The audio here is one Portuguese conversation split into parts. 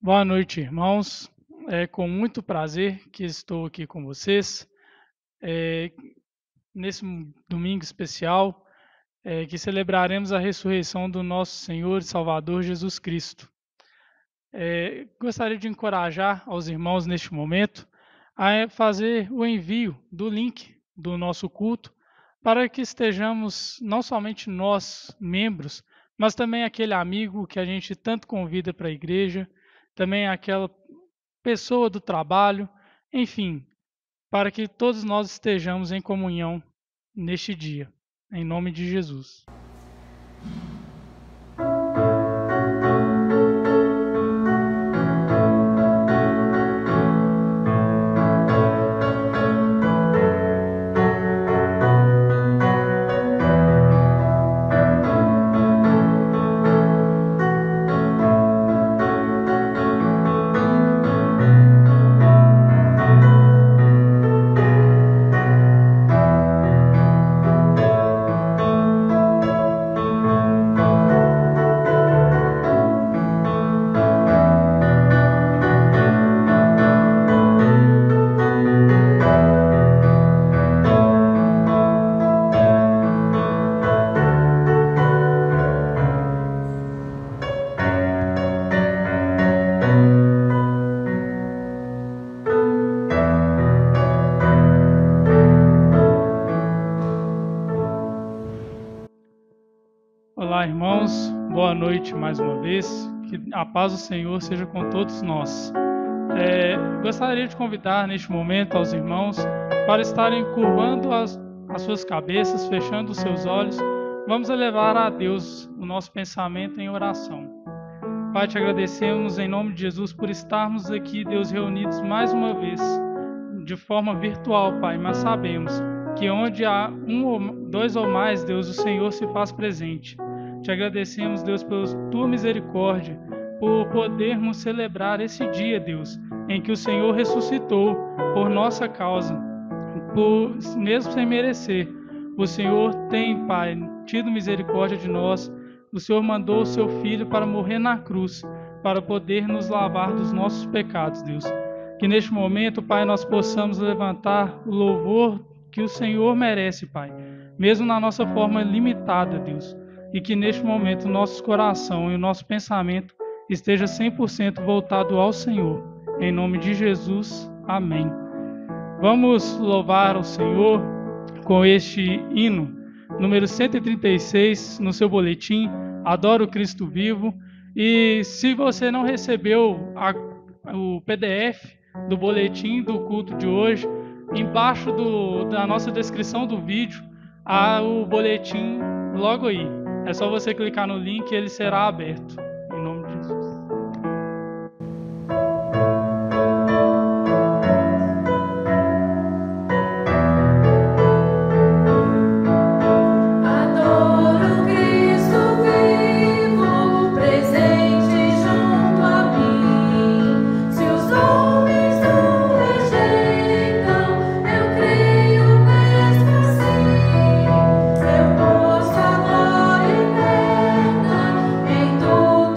Boa noite, irmãos. É com muito prazer que estou aqui com vocês, é, nesse domingo especial, que celebraremos a ressurreição do nosso Senhor e Salvador Jesus Cristo. Gostaria de encorajar aos irmãos neste momento a fazer o envio do link do nosso culto para que estejamos, não somente nós, membros, mas também aquele amigo que a gente tanto convida para a igreja, também aquela pessoa do trabalho, enfim, para que todos nós estejamos em comunhão neste dia, em nome de Jesus. Olá, irmãos, boa noite mais uma vez, que a paz do Senhor seja com todos nós. Gostaria de convidar neste momento aos irmãos para estarem curvando as suas cabeças, fechando os seus olhos. Vamos elevar a Deus o nosso pensamento em oração. Pai, te agradecemos em nome de Jesus por estarmos aqui, Deus, reunidos mais uma vez, de forma virtual, Pai, mas sabemos que onde há dois ou mais, Deus, o Senhor se faz presente. Te agradecemos, Deus, pela tua misericórdia, por podermos celebrar esse dia, Deus, em que o Senhor ressuscitou por nossa causa, mesmo sem merecer. O Senhor tem, Pai, tido misericórdia de nós. O Senhor mandou o seu Filho para morrer na cruz, para poder nos lavar dos nossos pecados, Deus. Que neste momento, Pai, nós possamos levantar o louvor que o Senhor merece, Pai, mesmo na nossa forma limitada, Deus. E que neste momento o nosso coração e o nosso pensamento esteja 100% voltado ao Senhor. Em nome de Jesus, amém. Vamos louvar o Senhor com este hino, número 136, no seu boletim, Adoro Cristo Vivo. E se você não recebeu o PDF do boletim do culto de hoje, embaixo da nossa descrição do vídeo, há o boletim logo aí. É só você clicar no link e ele será aberto. Em nome de Jesus. Tudo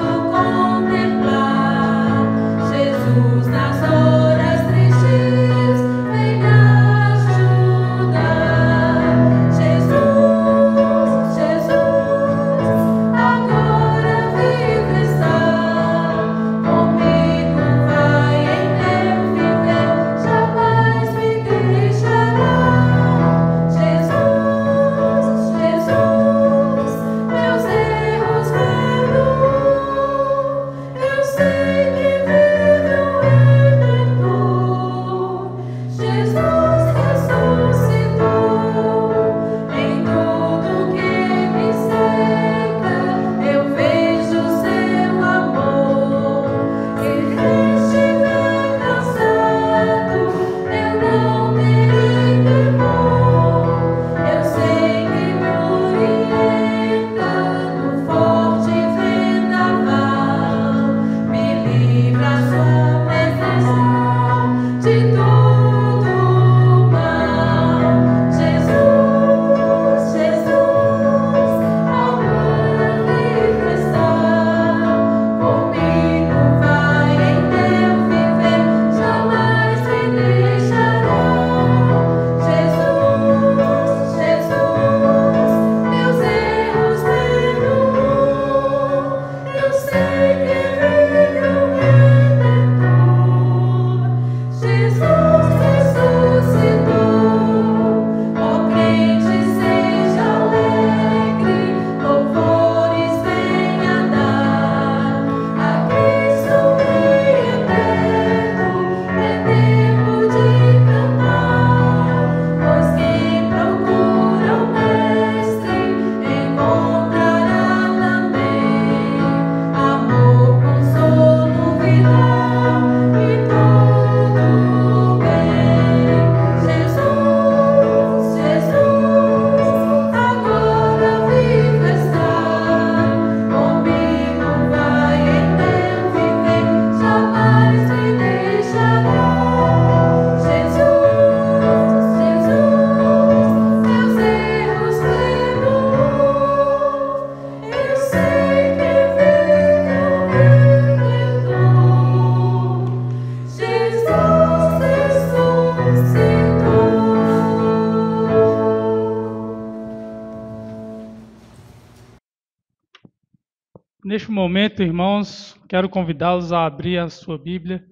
Neste momento, irmãos, quero convidá-los a abrir a sua Bíblia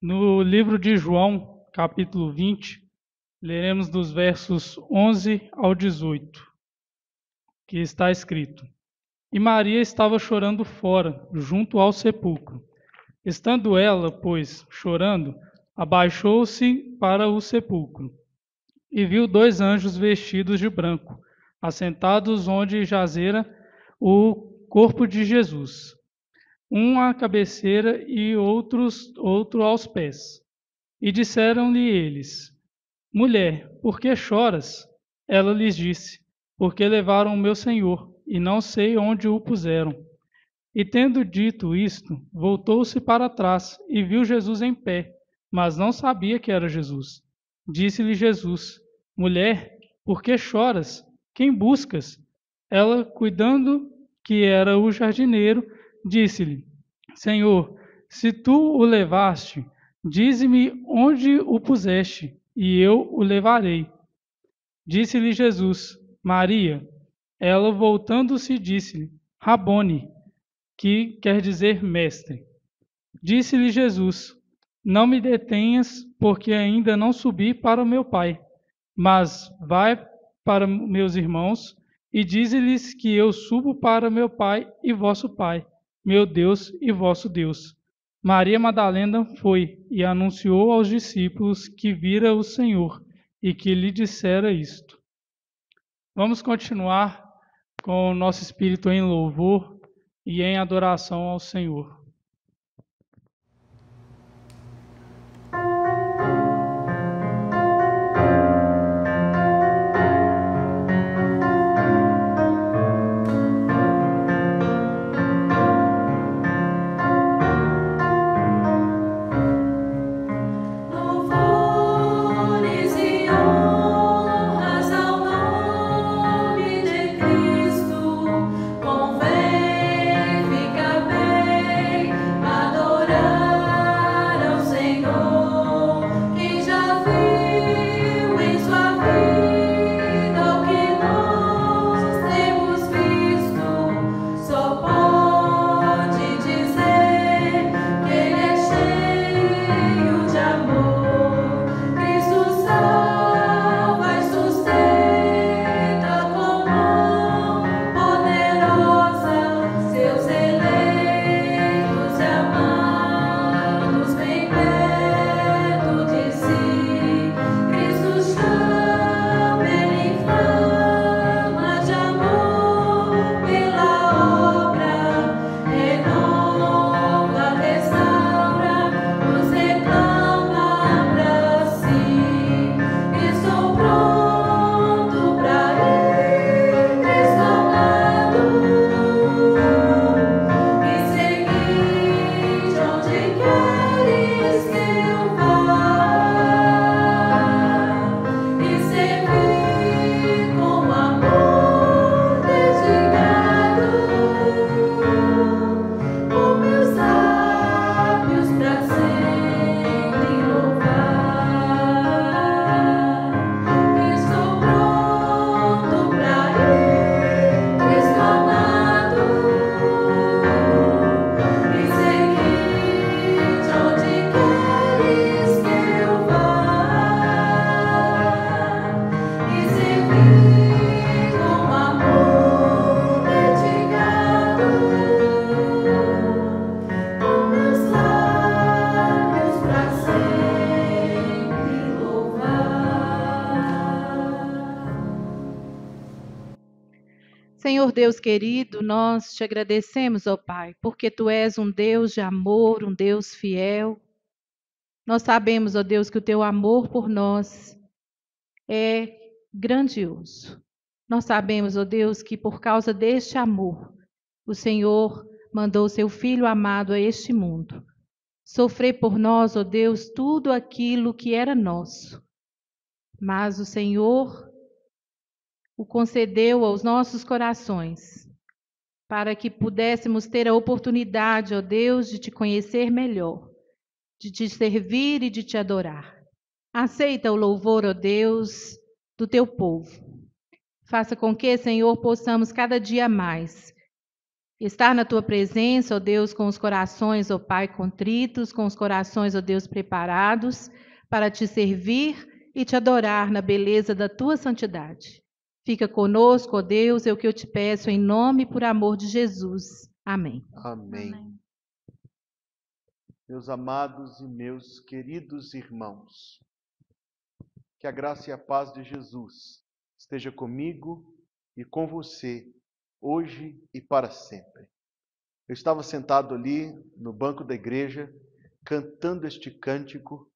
no livro de João, capítulo 20. Leremos dos versos 11 ao 18, que está escrito: E Maria estava chorando fora, junto ao sepulcro. Estando ela, pois, chorando, abaixou-se para o sepulcro e viu 2 anjos vestidos de branco, assentados onde jazera o corpo de Jesus, um à cabeceira e outro aos pés. E disseram-lhe eles: Mulher, por que choras? Ela lhes disse: Porque levaram o meu Senhor, e não sei onde o puseram. E tendo dito isto, voltou-se para trás e viu Jesus em pé, mas não sabia que era Jesus. Disse-lhe Jesus: Mulher, por que choras? Quem buscas? Ela, cuidando que era o jardineiro, disse-lhe: Senhor, se tu o levaste, dize-me onde o puseste, e eu o levarei. Disse-lhe Jesus: Maria. Ela, voltando-se, disse-lhe: Rabone, que quer dizer mestre. Disse-lhe Jesus: Não me detenhas, porque ainda não subi para o meu Pai, mas vai para meus irmãos e dize-lhes que eu subo para meu Pai e vosso Pai, meu Deus e vosso Deus. Maria Madalena foi e anunciou aos discípulos que vira o Senhor e que lhe dissera isto. Vamos continuar com o nosso espírito em louvor e em adoração ao Senhor. Senhor Deus querido, nós te agradecemos, ó Pai, porque Tu és um Deus de amor, um Deus fiel. Nós sabemos, ó Deus, que o Teu amor por nós é grandioso. Nós sabemos, ó Deus, que por causa deste amor, o Senhor mandou Seu Filho amado a este mundo, sofrer por nós, ó Deus, tudo aquilo que era nosso. Mas o Senhor o concedeu aos nossos corações, para que pudéssemos ter a oportunidade, ó Deus, de Te conhecer melhor, de Te servir e de Te adorar. Aceita o louvor, ó Deus, do Teu povo. Faça com que, Senhor, possamos cada dia mais Estar na tua presença, ó Deus, com os corações, ó Pai, contritos, com os corações, ó Deus, preparados para te servir e te adorar na beleza da tua santidade. Fica conosco, ó Deus, é o que eu te peço em nome e por amor de Jesus. Amém. Amém. Meus amados e meus queridos irmãos, que a graça e a paz de Jesus esteja comigo e com você, hoje e para sempre. Eu estava sentado ali no banco da igreja, cantando este cântico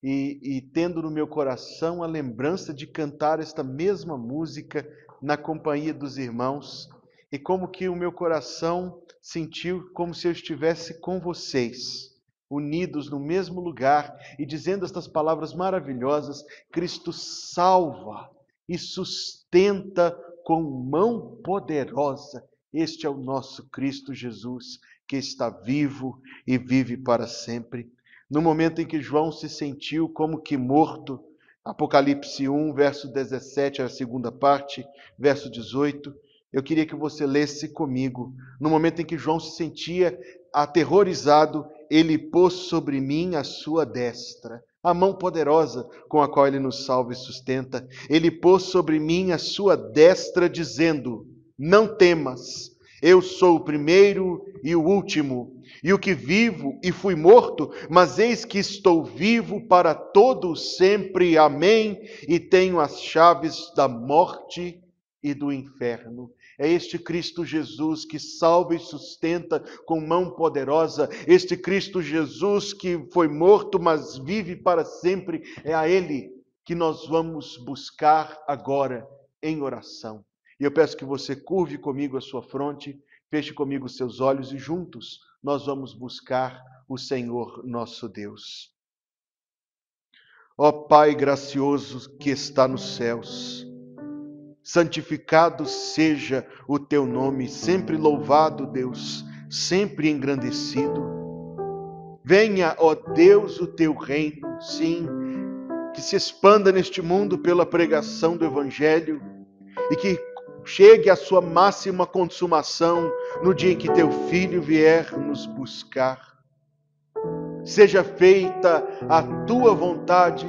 e tendo no meu coração a lembrança de cantar esta mesma música na companhia dos irmãos, e como que o meu coração sentiu como se eu estivesse com vocês, unidos no mesmo lugar e dizendo estas palavras maravilhosas: Cristo salva e sustenta com mão poderosa. Este é o nosso Cristo Jesus, que está vivo e vive para sempre. No momento em que João se sentiu como que morto, Apocalipse 1, verso 17, a segunda parte, verso 18, eu queria que você lesse comigo. No momento em que João se sentia aterrorizado, ele pôs sobre mim a sua destra, a mão poderosa com a qual ele nos salva e sustenta. Ele pôs sobre mim a sua destra, dizendo: não temas, eu sou o primeiro e o último, e o que vivo e fui morto, mas eis que estou vivo para todo sempre. Amém. E tenho as chaves da morte e do inferno. É este Cristo Jesus que salva e sustenta com mão poderosa. Este Cristo Jesus que foi morto, mas vive para sempre. É a Ele que nós vamos buscar agora em oração. E eu peço que você curve comigo a sua fronte, feche comigo os seus olhos e juntos nós vamos buscar o Senhor nosso Deus. Ó Pai gracioso que está nos céus, santificado seja o teu nome, sempre louvado, Deus, sempre engrandecido. Venha, ó Deus, o teu reino, sim, que se expanda neste mundo pela pregação do Evangelho e que chegue à sua máxima consumação no dia em que teu Filho vier nos buscar. Seja feita a tua vontade,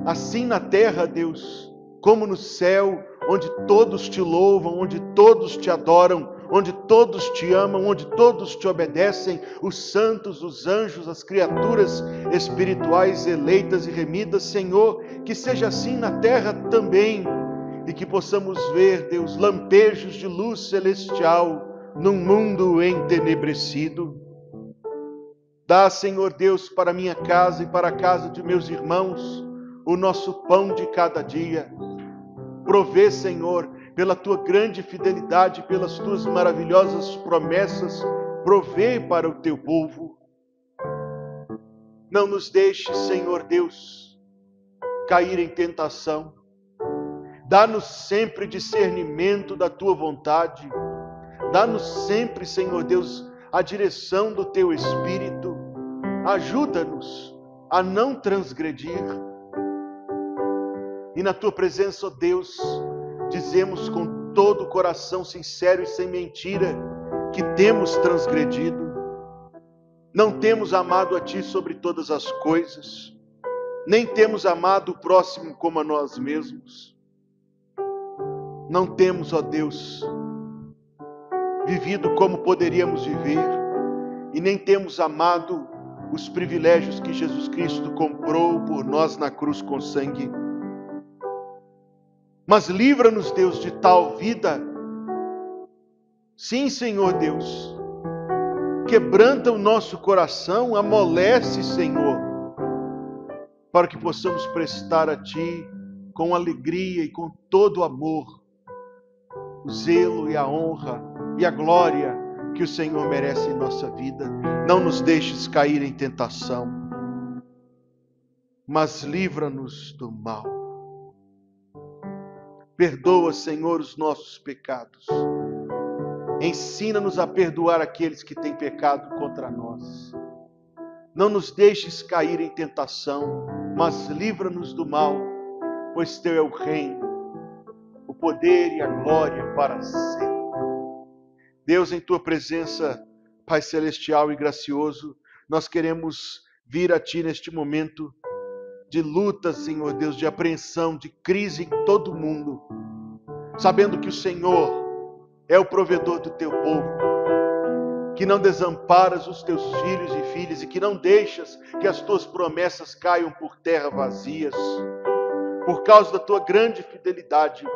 assim na terra, Deus, como no céu, onde todos te louvam, onde todos te adoram, onde todos te amam, onde todos te obedecem, os santos, os anjos, as criaturas espirituais eleitas e remidas. Senhor, que seja assim na terra também, e que possamos ver, Deus, lampejos de luz celestial num mundo entenebrecido. Dá, Senhor Deus, para minha casa e para a casa de meus irmãos o nosso pão de cada dia. Provê, Senhor, pela tua grande fidelidade, pelas tuas maravilhosas promessas, provê para o teu povo. Não nos deixe, Senhor Deus, cair em tentação. Dá-nos sempre discernimento da tua vontade. Dá-nos sempre, Senhor Deus, a direção do teu Espírito. Ajuda-nos a não transgredir. E na tua presença, ó Deus, dizemos com todo o coração sincero e sem mentira que temos transgredido. Não temos amado a ti sobre todas as coisas, nem temos amado o próximo como a nós mesmos. Não temos, ó Deus, vivido como poderíamos viver, e nem temos amado os privilégios que Jesus Cristo comprou por nós na cruz com sangue. Mas livra-nos, Deus, de tal vida. Sim, Senhor Deus, quebranta o nosso coração, amolece, Senhor, para que possamos prestar a Ti com alegria e com todo o amor, o zelo e a honra e a glória que o Senhor merece em nossa vida. Não nos deixes cair em tentação, mas livra-nos do mal. Perdoa, Senhor, os nossos pecados. Ensina-nos a perdoar aqueles que têm pecado contra nós. Não nos deixes cair em tentação, mas livra-nos do mal, pois teu é o reino, o poder e a glória para sempre. Deus, em tua presença, Pai celestial e gracioso, nós queremos vir a ti neste momento de luta, Senhor Deus, de apreensão, de crise em todo o mundo, sabendo que o Senhor é o provedor do teu povo, que não desamparas os teus filhos e filhas e que não deixas que as tuas promessas caiam por terra vazias. Por causa da tua grande fidelidade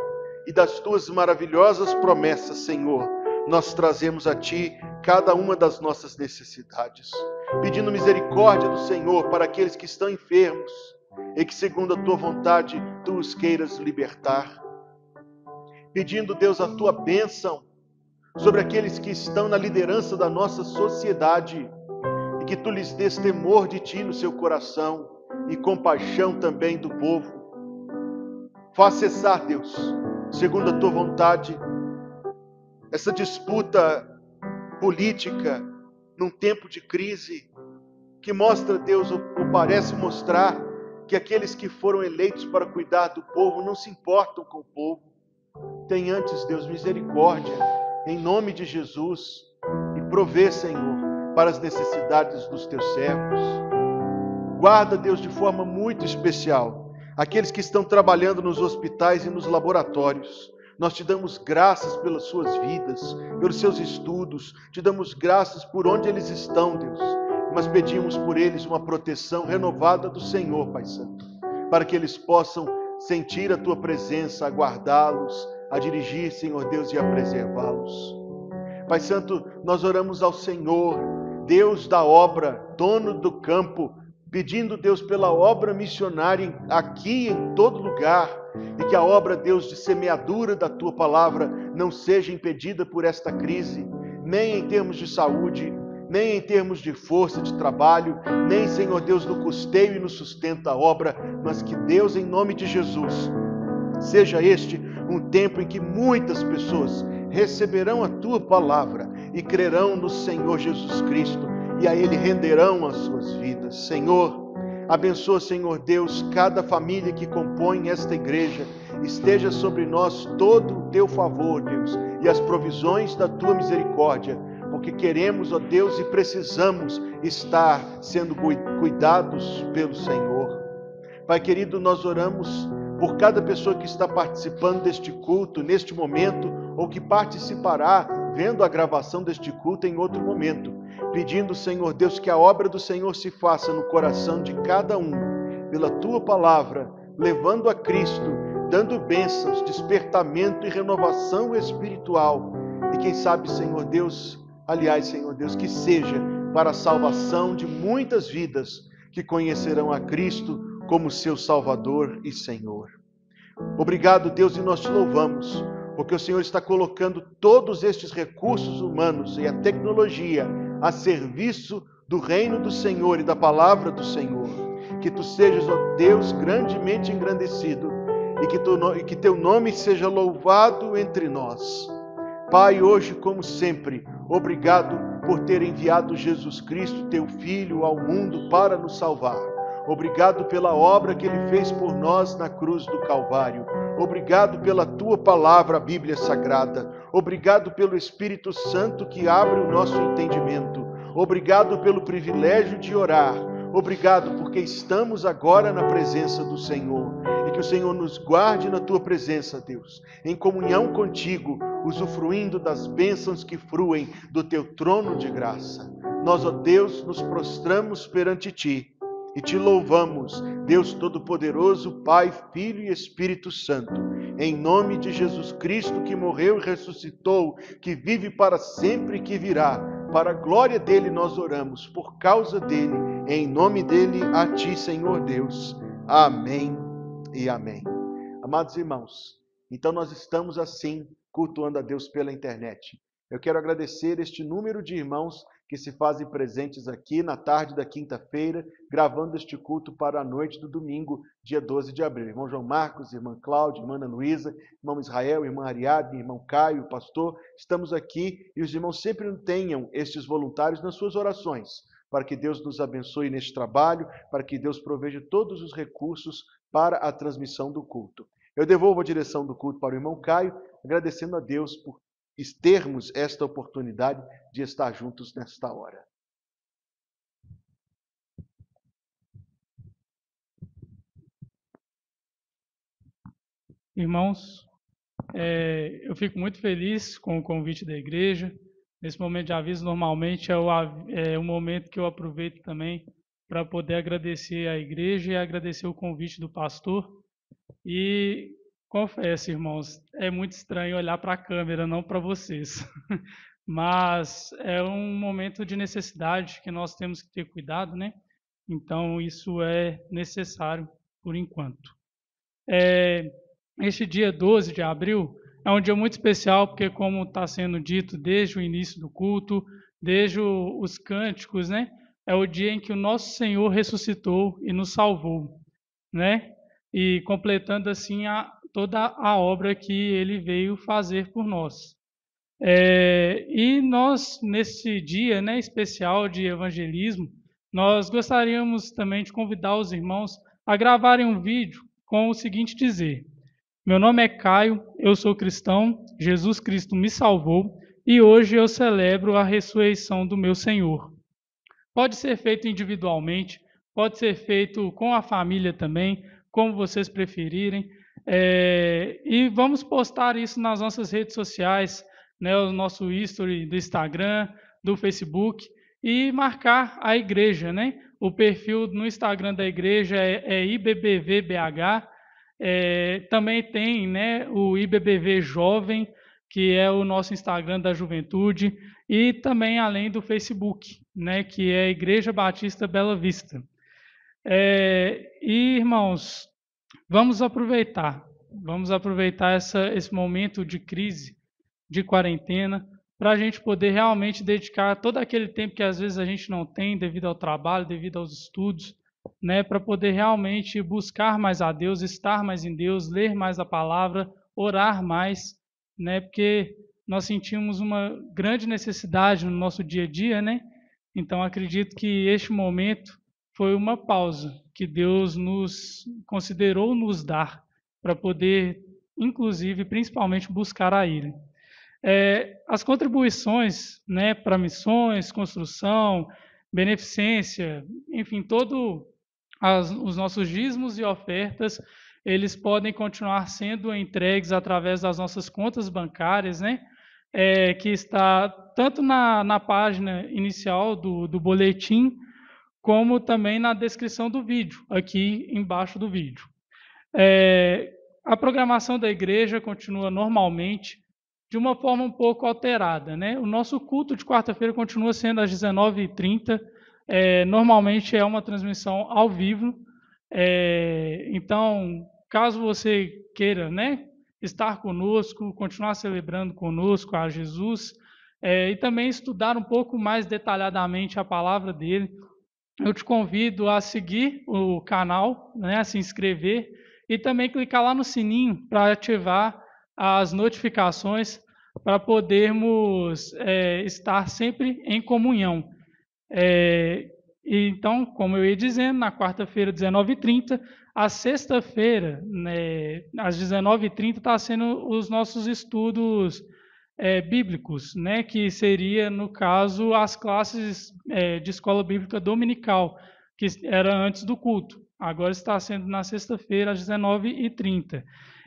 e das tuas maravilhosas promessas, Senhor, nós trazemos a ti cada uma das nossas necessidades, pedindo misericórdia do Senhor para aqueles que estão enfermos e que, segundo a tua vontade, tu os queiras libertar. Pedindo, Deus, a tua bênção sobre aqueles que estão na liderança da nossa sociedade e que tu lhes dês temor de ti no seu coração e compaixão também do povo. Faz cessar, Deus, segundo a tua vontade, essa disputa política num tempo de crise que mostra, Deus, ou parece mostrar que aqueles que foram eleitos para cuidar do povo não se importam com o povo. Tem antes, Deus, misericórdia, em nome de Jesus, e provê, Senhor, para as necessidades dos teus servos. Guarda, Deus, de forma muito especial aqueles que estão trabalhando nos hospitais e nos laboratórios. Nós te damos graças pelas suas vidas, pelos seus estudos, te damos graças por onde eles estão, Deus, mas pedimos por eles uma proteção renovada do Senhor, Pai Santo, para que eles possam sentir a tua presença, a guardá-los, a dirigir, Senhor Deus, e a preservá-los. Pai Santo, nós oramos ao Senhor, Deus da obra, dono do campo, pedindo, Deus, pela obra missionária aqui em todo lugar, e que a obra, Deus, de semeadura da tua palavra não seja impedida por esta crise, nem em termos de saúde, nem em termos de força de trabalho, nem, Senhor Deus, no custeio e no sustento da obra, mas que, Deus, em nome de Jesus, seja este um tempo em que muitas pessoas receberão a tua palavra e crerão no Senhor Jesus Cristo e a Ele renderão as suas vidas. Senhor, abençoa, Senhor Deus, cada família que compõe esta igreja. Esteja sobre nós todo o teu favor, Deus, e as provisões da tua misericórdia, porque queremos, ó Deus, e precisamos estar sendo cuidados pelo Senhor. Pai querido, nós oramos por cada pessoa que está participando deste culto neste momento, ou que participará vendo a gravação deste culto em outro momento, pedindo, Senhor Deus, que a obra do Senhor se faça no coração de cada um, pela tua palavra, levando a Cristo, dando bênçãos, despertamento e renovação espiritual. E quem sabe, Senhor Deus, aliás, Senhor Deus, que seja para a salvação de muitas vidas que conhecerão a Cristo como seu Salvador e Senhor. Obrigado, Deus, e nós te louvamos, porque o Senhor está colocando todos estes recursos humanos e a tecnologia a serviço do reino do Senhor e da palavra do Senhor. Que tu sejas, ó Deus, grandemente engrandecido e que teu nome seja louvado entre nós. Pai, hoje, como sempre, obrigado por ter enviado Jesus Cristo, teu Filho, ao mundo para nos salvar. Obrigado pela obra que Ele fez por nós na cruz do Calvário. Obrigado pela Tua palavra, a Bíblia Sagrada. Obrigado pelo Espírito Santo que abre o nosso entendimento. Obrigado pelo privilégio de orar. Obrigado porque estamos agora na presença do Senhor. E que o Senhor nos guarde na Tua presença, Deus, em comunhão contigo, usufruindo das bênçãos que fruem do Teu trono de graça. Nós, ó Deus, nos prostramos perante Ti e Te louvamos, Deus Todo-Poderoso, Pai, Filho e Espírito Santo, em nome de Jesus Cristo, que morreu e ressuscitou, que vive para sempre e que virá. Para a glória dEle nós oramos, por causa dEle, em nome dEle, a Ti, Senhor Deus. Amém e amém. Amados irmãos, então nós estamos assim, cultuando a Deus pela internet. Eu quero agradecer este número de irmãos que se fazem presentes aqui na tarde da quinta-feira, gravando este culto para a noite do domingo, dia 12 de abril. Irmão João Marcos, irmã Cláudia, irmã Ana Luísa, irmão Israel, irmã Ariadne, irmão Caio, pastor, estamos aqui e os irmãos sempre tenham estes voluntários nas suas orações, para que Deus nos abençoe neste trabalho, para que Deus proveja todos os recursos para a transmissão do culto. Eu devolvo a direção do culto para o irmão Caio, agradecendo a Deus por termos esta oportunidade de estar juntos nesta hora. Irmãos, eu fico muito feliz com o convite da igreja. Nesse momento de aviso, normalmente é o momento que eu aproveito também para poder agradecer a igreja e agradecer o convite do pastor. E confesso, irmãos, é muito estranho olhar para a câmera, não para vocês. Mas é um momento de necessidade que nós temos que ter cuidado, né? Então, isso é necessário por enquanto. Este dia 12 de abril é um dia muito especial, porque, como está sendo dito desde o início do culto, desde os cânticos, né? É o dia em que o nosso Senhor ressuscitou e nos salvou, né? E completando assim toda a obra que Ele veio fazer por nós. E nós, nesse dia, né, especial de evangelismo, nós gostaríamos também de convidar os irmãos a gravarem um vídeo com o seguinte dizer: meu nome é Caio, eu sou cristão, Jesus Cristo me salvou e hoje eu celebro a ressurreição do meu Senhor. Pode ser feito individualmente, pode ser feito com a família também, como vocês preferirem. E vamos postar isso nas nossas redes sociais, né, o nosso history do Instagram, do Facebook, e marcar a igreja, né? O perfil no Instagram da igreja é IBBVBH. Também tem, né, o IBBV Jovem, que é o nosso Instagram da juventude, e também além do Facebook, né, que é a Igreja Batista Bela Vista. E, irmãos, vamos aproveitar esse momento de crise, de quarentena, para a gente poder realmente dedicar todo aquele tempo que às vezes a gente não tem devido ao trabalho, devido aos estudos, né, para poder realmente buscar mais a Deus, estar mais em Deus, ler mais a palavra, orar mais, né, porque nós sentimos uma grande necessidade no nosso dia a dia, né? Então acredito que este momento foi uma pausa que Deus nos considerou nos dar para poder, inclusive, principalmente buscar a Ele. As contribuições, né, para missões, construção, beneficência, enfim, os nossos dízimos e ofertas, eles podem continuar sendo entregues através das nossas contas bancárias, né, que está tanto na página inicial do boletim, como também na descrição do vídeo, aqui embaixo do vídeo. A programação da igreja continua normalmente, de uma forma um pouco alterada, né? O nosso culto de quarta-feira continua sendo às 19h30, normalmente é uma transmissão ao vivo, então, caso você queira, né, estar conosco, continuar celebrando conosco a Jesus, e também estudar um pouco mais detalhadamente a palavra dele, eu te convido a seguir o canal, né, a se inscrever e também clicar lá no sininho para ativar as notificações para podermos estar sempre em comunhão. Então, como eu ia dizendo, na quarta-feira, 19h30, a sexta-feira, né, às 19h30, está sendo os nossos estudos bíblicos, né, que seria, no caso, as classes de escola bíblica dominical, que era antes do culto. Agora está sendo na sexta-feira, às 19h30.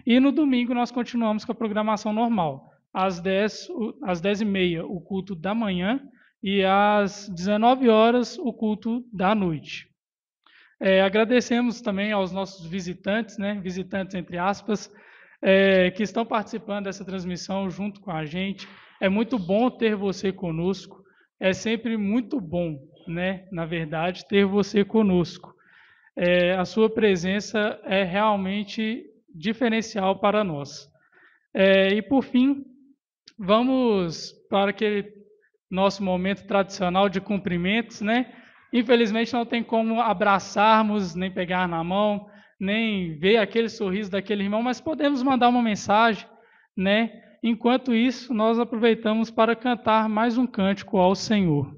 E no domingo nós continuamos com a programação normal. Às 10h30, o culto da manhã, e às 19h, o culto da noite. Agradecemos também aos nossos visitantes, né, visitantes entre aspas, que estão participando dessa transmissão junto com a gente. É muito bom ter você conosco. É sempre muito bom, né, na verdade, ter você conosco. A sua presença é realmente diferencial para nós. E, por fim, vamos para aquele nosso momento tradicional de cumprimentos, né? Infelizmente, não tem como abraçarmos, nem pegar na mão, nem ver aquele sorriso daquele irmão, mas podemos mandar uma mensagem, né? Enquanto isso, nós aproveitamos para cantar mais um cântico ao Senhor.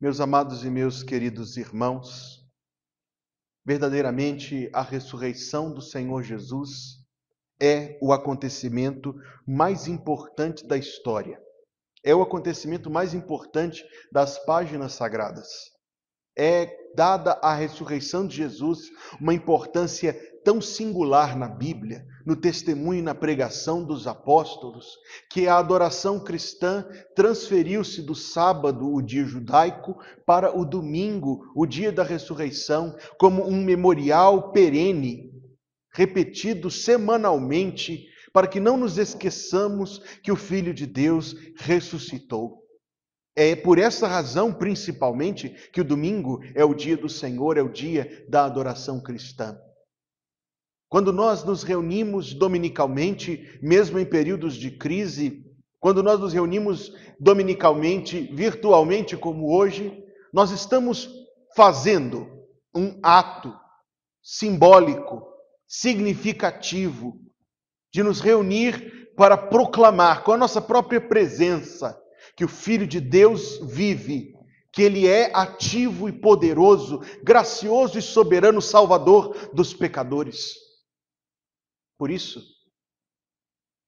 Meus amados e meus queridos irmãos, verdadeiramente a ressurreição do Senhor Jesus é o acontecimento mais importante da história. É o acontecimento mais importante das páginas sagradas. É dada à ressurreição de Jesus uma importância tão singular na Bíblia, no testemunho e na pregação dos apóstolos, que a adoração cristã transferiu-se do sábado, o dia judaico, para o domingo, o dia da ressurreição, como um memorial perene, repetido semanalmente, para que não nos esqueçamos que o Filho de Deus ressuscitou. É por essa razão, principalmente, que o domingo é o dia do Senhor, é o dia da adoração cristã. Quando nós nos reunimos dominicalmente, mesmo em períodos de crise, quando nós nos reunimos dominicalmente, virtualmente como hoje, nós estamos fazendo um ato simbólico, significativo, de nos reunir para proclamar com a nossa própria presença que o Filho de Deus vive, que Ele é ativo e poderoso, gracioso e soberano Salvador dos pecadores. Por isso,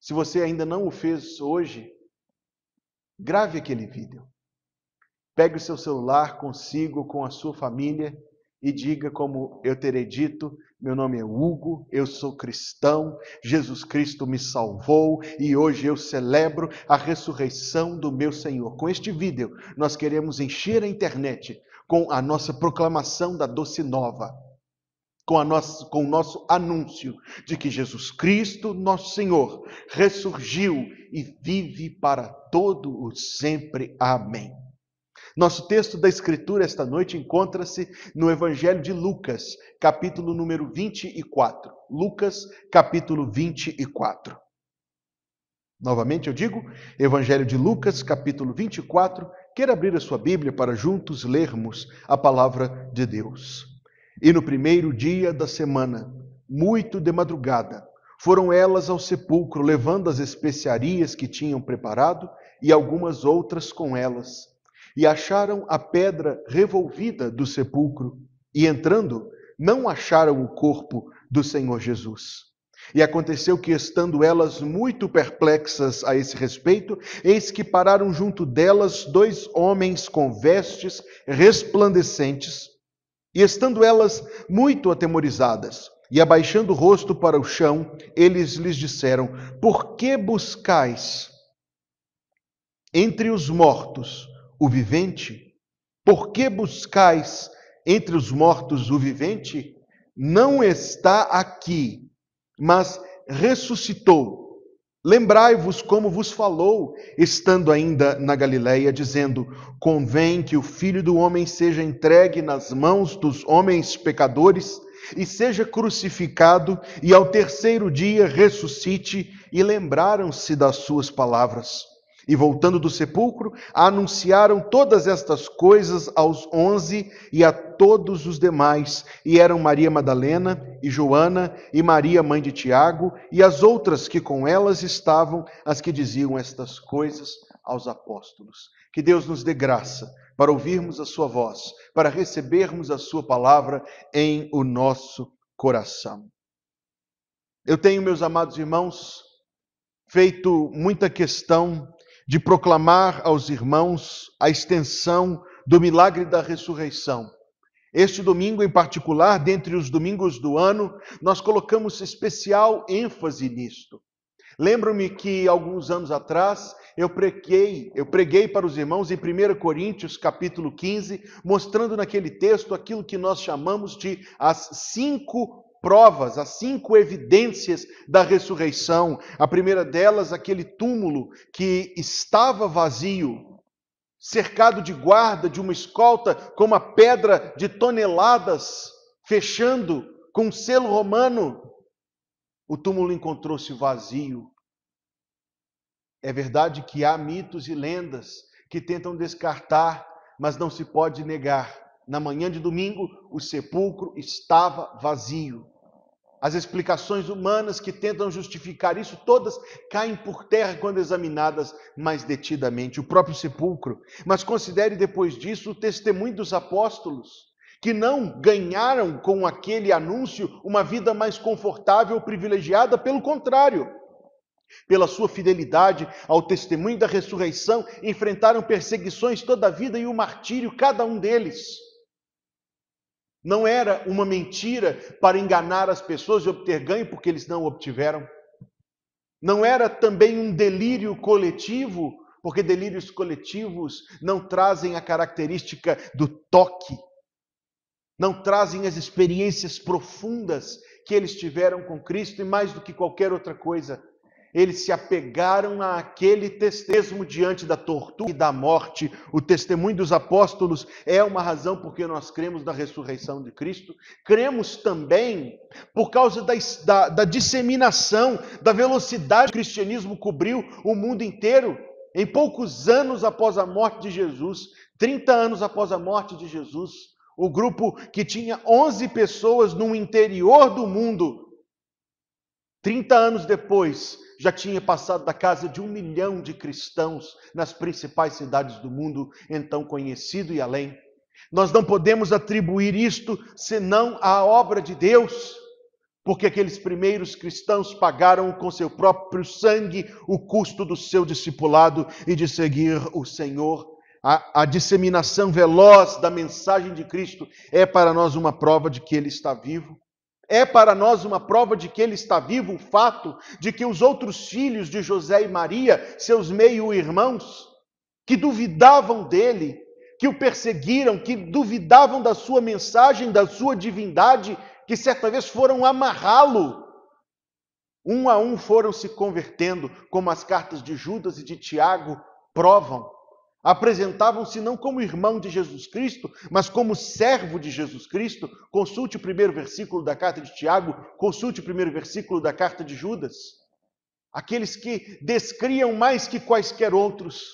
se você ainda não o fez hoje, grave aquele vídeo. Pegue o seu celular consigo, com a sua família, e diga como eu terei dito: meu nome é Hugo, eu sou cristão, Jesus Cristo me salvou e hoje eu celebro a ressurreição do meu Senhor. Com este vídeo, nós queremos encher a internet com a nossa proclamação da doce nova, com o nosso anúncio de que Jesus Cristo, nosso Senhor, ressurgiu e vive para todo o sempre. Amém. Nosso texto da Escritura esta noite encontra-se no Evangelho de Lucas, capítulo número 24. Lucas, capítulo 24. Novamente eu digo, Evangelho de Lucas, capítulo 24. Queira abrir a sua Bíblia para juntos lermos a palavra de Deus. E no primeiro dia da semana, muito de madrugada, foram elas ao sepulcro, levando as especiarias que tinham preparado e algumas outras com elas. E acharam a pedra revolvida do sepulcro, e entrando, não acharam o corpo do Senhor Jesus. E aconteceu que, estando elas muito perplexas a esse respeito, eis que pararam junto delas 2 homens com vestes resplandecentes, e estando elas muito atemorizadas, e abaixando o rosto para o chão, eles lhes disseram: por que buscais entre os mortos o vivente? Por que buscais entre os mortos o vivente? Não está aqui, mas ressuscitou. Lembrai-vos como vos falou, estando ainda na Galileia, dizendo: convém que o Filho do Homem seja entregue nas mãos dos homens pecadores e seja crucificado, e ao terceiro dia ressuscite. E lembraram-se das suas palavras. E voltando do sepulcro, anunciaram todas estas coisas aos 11 e a todos os demais. E eram Maria Madalena e Joana e Maria, mãe de Tiago, e as outras que com elas estavam, as que diziam estas coisas aos apóstolos. Que Deus nos dê graça para ouvirmos a sua voz, para recebermos a sua palavra em o nosso coração. Eu tenho, meus amados irmãos, feito muita questão de proclamar aos irmãos a extensão do milagre da ressurreição. Este domingo em particular, dentre os domingos do ano, nós colocamos especial ênfase nisto. Lembro-me que alguns anos atrás eu preguei para os irmãos em 1 Coríntios capítulo 15, mostrando naquele texto aquilo que nós chamamos de as 5 provas, as 5 evidências da ressurreição. A primeira delas, aquele túmulo que estava vazio, cercado de guarda, de uma escolta com uma pedra de toneladas, fechando com um selo romano. O túmulo encontrou-se vazio. É verdade que há mitos e lendas que tentam descartar, mas não se pode negar. Na manhã de domingo, o sepulcro estava vazio. As explicações humanas que tentam justificar isso, todas caem por terra quando examinadas mais detidamente. O próprio sepulcro. Mas considere depois disso o testemunho dos apóstolos, que não ganharam com aquele anúncio uma vida mais confortável ou privilegiada, pelo contrário. Pela sua fidelidade ao testemunho da ressurreição, enfrentaram perseguições toda a vida e o martírio, cada um deles. Não era uma mentira para enganar as pessoas e obter ganho, porque eles não obtiveram. Não era também um delírio coletivo, porque delírios coletivos não trazem a característica do toque, não trazem as experiências profundas que eles tiveram com Cristo, e mais do que qualquer outra coisa, eles se apegaram àquele testemunho diante da tortura e da morte. O testemunho dos apóstolos é uma razão porque nós cremos na ressurreição de Cristo. Cremos também por causa da disseminação, da velocidade que o cristianismo cobriu o mundo inteiro. Em poucos anos após a morte de Jesus, 30 anos após a morte de Jesus, o grupo que tinha 11 pessoas no interior do mundo, 30 anos depois, já tinha passado da casa de 1 milhão de cristãos nas principais cidades do mundo, então conhecido e além. Nós não podemos atribuir isto senão à obra de Deus, porque aqueles primeiros cristãos pagaram com seu próprio sangue o custo do seu discipulado e de seguir o Senhor. A disseminação veloz da mensagem de Cristo é para nós uma prova de que Ele está vivo. É para nós uma prova de que Ele está vivo o fato de que os outros filhos de José e Maria, seus meio-irmãos, que duvidavam dele, que o perseguiram, que duvidavam da sua mensagem, da sua divindade, que certa vez foram amarrá-lo, um a um foram se convertendo, como as cartas de Judas e de Tiago provam. Apresentavam-se não como irmão de Jesus Cristo, mas como servo de Jesus Cristo. Consulte o primeiro versículo da carta de Tiago, consulte o primeiro versículo da carta de Judas. Aqueles que descriam mais que quaisquer outros,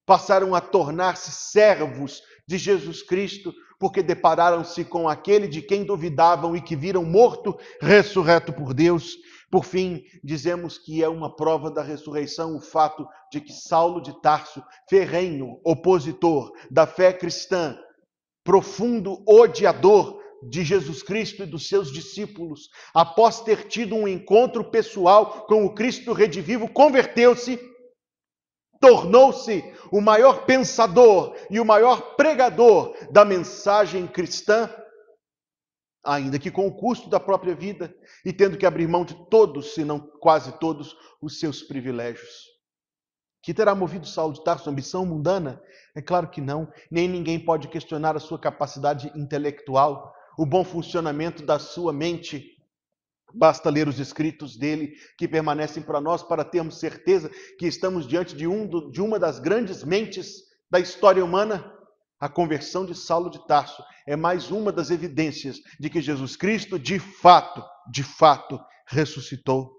passaram a tornar-se servos de Jesus Cristo, porque depararam-se com aquele de quem duvidavam e que viram morto, ressurreto por Deus. Por fim, dizemos que é uma prova da ressurreição o fato de que Saulo de Tarso, ferrenho opositor da fé cristã, profundo odiador de Jesus Cristo e dos seus discípulos, após ter tido um encontro pessoal com o Cristo redivivo, converteu-se, tornou-se o maior pensador e o maior pregador da mensagem cristã, ainda que com o custo da própria vida e tendo que abrir mão de todos, se não quase todos, os seus privilégios. Que terá movido Saulo de Tarso? Ambição mundana? É claro que não. Nem ninguém pode questionar a sua capacidade intelectual, o bom funcionamento da sua mente. Basta ler os escritos dele, que permanecem para nós, para termos certeza que estamos diante de uma das grandes mentes da história humana. A conversão de Saulo de Tarso é mais uma das evidências de que Jesus Cristo, de fato, ressuscitou.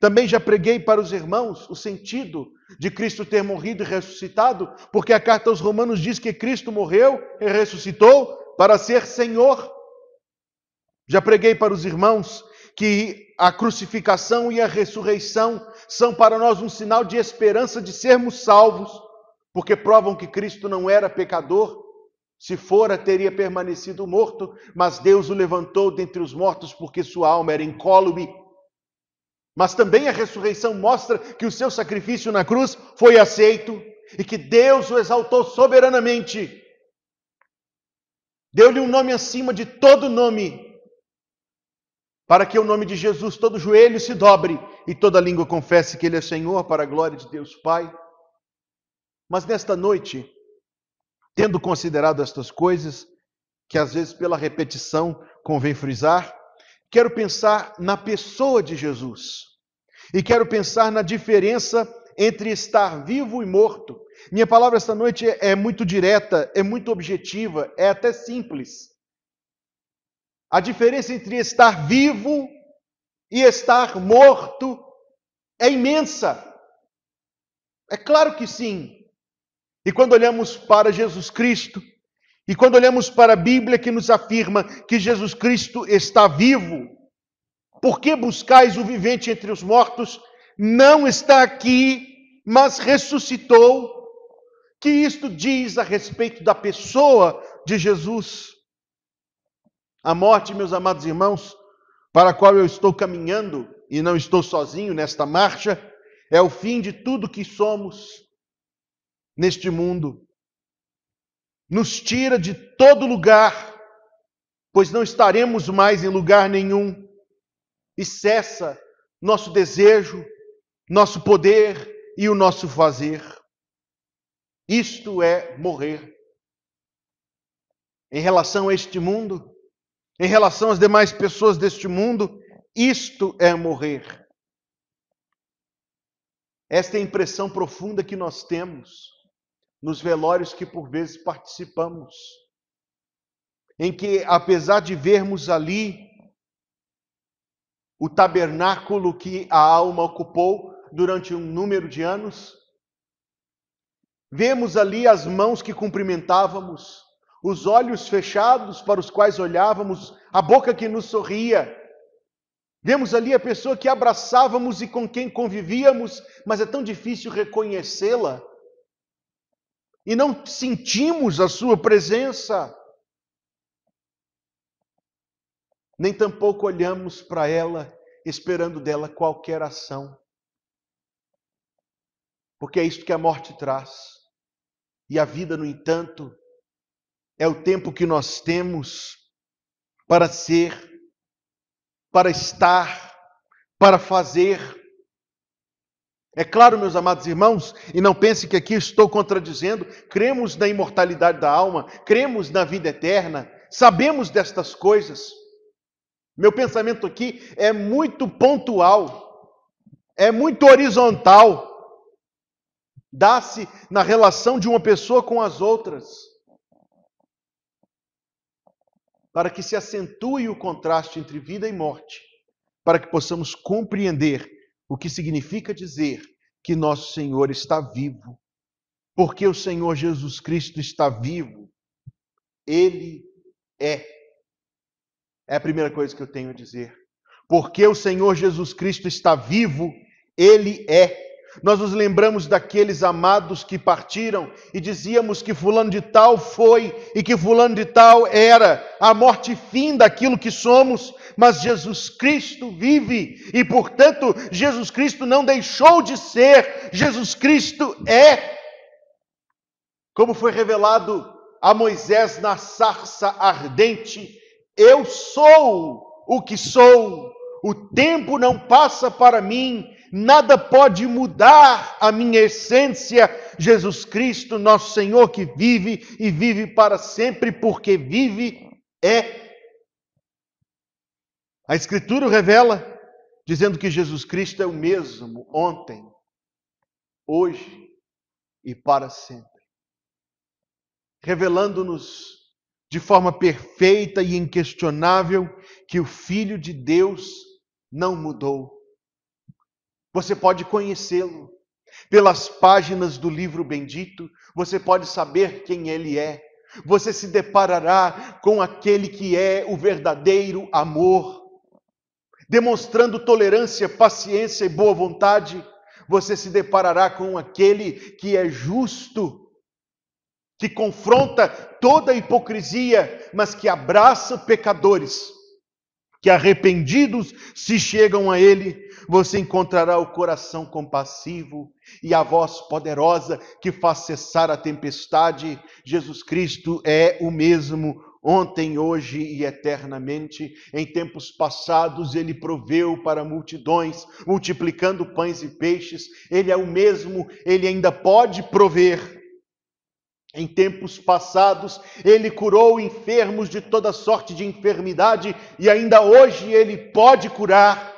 Também já preguei para os irmãos o sentido de Cristo ter morrido e ressuscitado, porque a carta aos Romanos diz que Cristo morreu e ressuscitou para ser Senhor. Já preguei para os irmãos que a crucificação e a ressurreição são para nós um sinal de esperança de sermos salvos, porque provam que Cristo não era pecador. Se fora, teria permanecido morto, mas Deus o levantou dentre os mortos porque sua alma era incólume. Mas também a ressurreição mostra que o seu sacrifício na cruz foi aceito e que Deus o exaltou soberanamente. Deu-lhe um nome acima de todo nome, para que o nome de Jesus todo joelho se dobre e toda língua confesse que Ele é Senhor, para a glória de Deus Pai. Mas nesta noite, tendo considerado estas coisas, que às vezes pela repetição convém frisar, quero pensar na pessoa de Jesus. E quero pensar na diferença entre estar vivo e morto. Minha palavra esta noite é muito direta, é muito objetiva, é até simples. A diferença entre estar vivo e estar morto é imensa. É claro que sim. E quando olhamos para Jesus Cristo, e quando olhamos para a Bíblia que nos afirma que Jesus Cristo está vivo, Por que buscais o vivente entre os mortos? Não está aqui, mas ressuscitou. Que isto diz a respeito da pessoa de Jesus? A morte, meus amados irmãos, para a qual eu estou caminhando, e não estou sozinho nesta marcha, é o fim de tudo que somos neste mundo. Nos tira de todo lugar, pois não estaremos mais em lugar nenhum. E cessa nosso desejo, nosso poder e o nosso fazer. Isto é morrer. Em relação a este mundo, em relação às demais pessoas deste mundo, isto é morrer. Esta é a impressão profunda que nós temos nos velórios que por vezes participamos, em que, apesar de vermos ali o tabernáculo que a alma ocupou durante um número de anos, vemos ali as mãos que cumprimentávamos, os olhos fechados para os quais olhávamos, a boca que nos sorria. Vemos ali a pessoa que abraçávamos e com quem convivíamos, mas é tão difícil reconhecê-la. E não sentimos a sua presença. Nem tampouco olhamos para ela, esperando dela qualquer ação. Porque é isto que a morte traz. E a vida, no entanto, é o tempo que nós temos para ser, para estar, para fazer. É claro, meus amados irmãos, e não pense que aqui estou contradizendo, cremos na imortalidade da alma, cremos na vida eterna, sabemos destas coisas. Meu pensamento aqui é muito pontual, é muito horizontal. Dá-se na relação de uma pessoa com as outras, para que se acentue o contraste entre vida e morte, para que possamos compreender o que significa dizer que nosso Senhor está vivo. Porque o Senhor Jesus Cristo está vivo. Ele é. É a primeira coisa que eu tenho a dizer. Porque o Senhor Jesus Cristo está vivo, Ele é. Nós nos lembramos daqueles amados que partiram e dizíamos que fulano de tal foi e que fulano de tal era a morte fim daquilo que somos, mas Jesus Cristo vive e, portanto, Jesus Cristo não deixou de ser, Jesus Cristo é. Como foi revelado a Moisés na sarça ardente, eu sou o que sou, o tempo não passa para mim, nada pode mudar a minha essência. Jesus Cristo, nosso Senhor, que vive e vive para sempre, porque vive é. A Escritura revela, dizendo que Jesus Cristo é o mesmo ontem, hoje e para sempre. Revelando-nos de forma perfeita e inquestionável que o Filho de Deus não mudou. Você pode conhecê-lo pelas páginas do livro bendito, você pode saber quem ele é. Você se deparará com aquele que é o verdadeiro amor, demonstrando tolerância, paciência e boa vontade. Você se deparará com aquele que é justo, que confronta toda a hipocrisia, mas que abraça pecadores, que arrependidos se chegam a Ele. Você encontrará o coração compassivo e a voz poderosa que faz cessar a tempestade. Jesus Cristo é o mesmo ontem, hoje e eternamente. Em tempos passados Ele proveu para multidões, multiplicando pães e peixes. Ele é o mesmo, Ele ainda pode prover. Em tempos passados, Ele curou enfermos de toda sorte de enfermidade e ainda hoje Ele pode curar.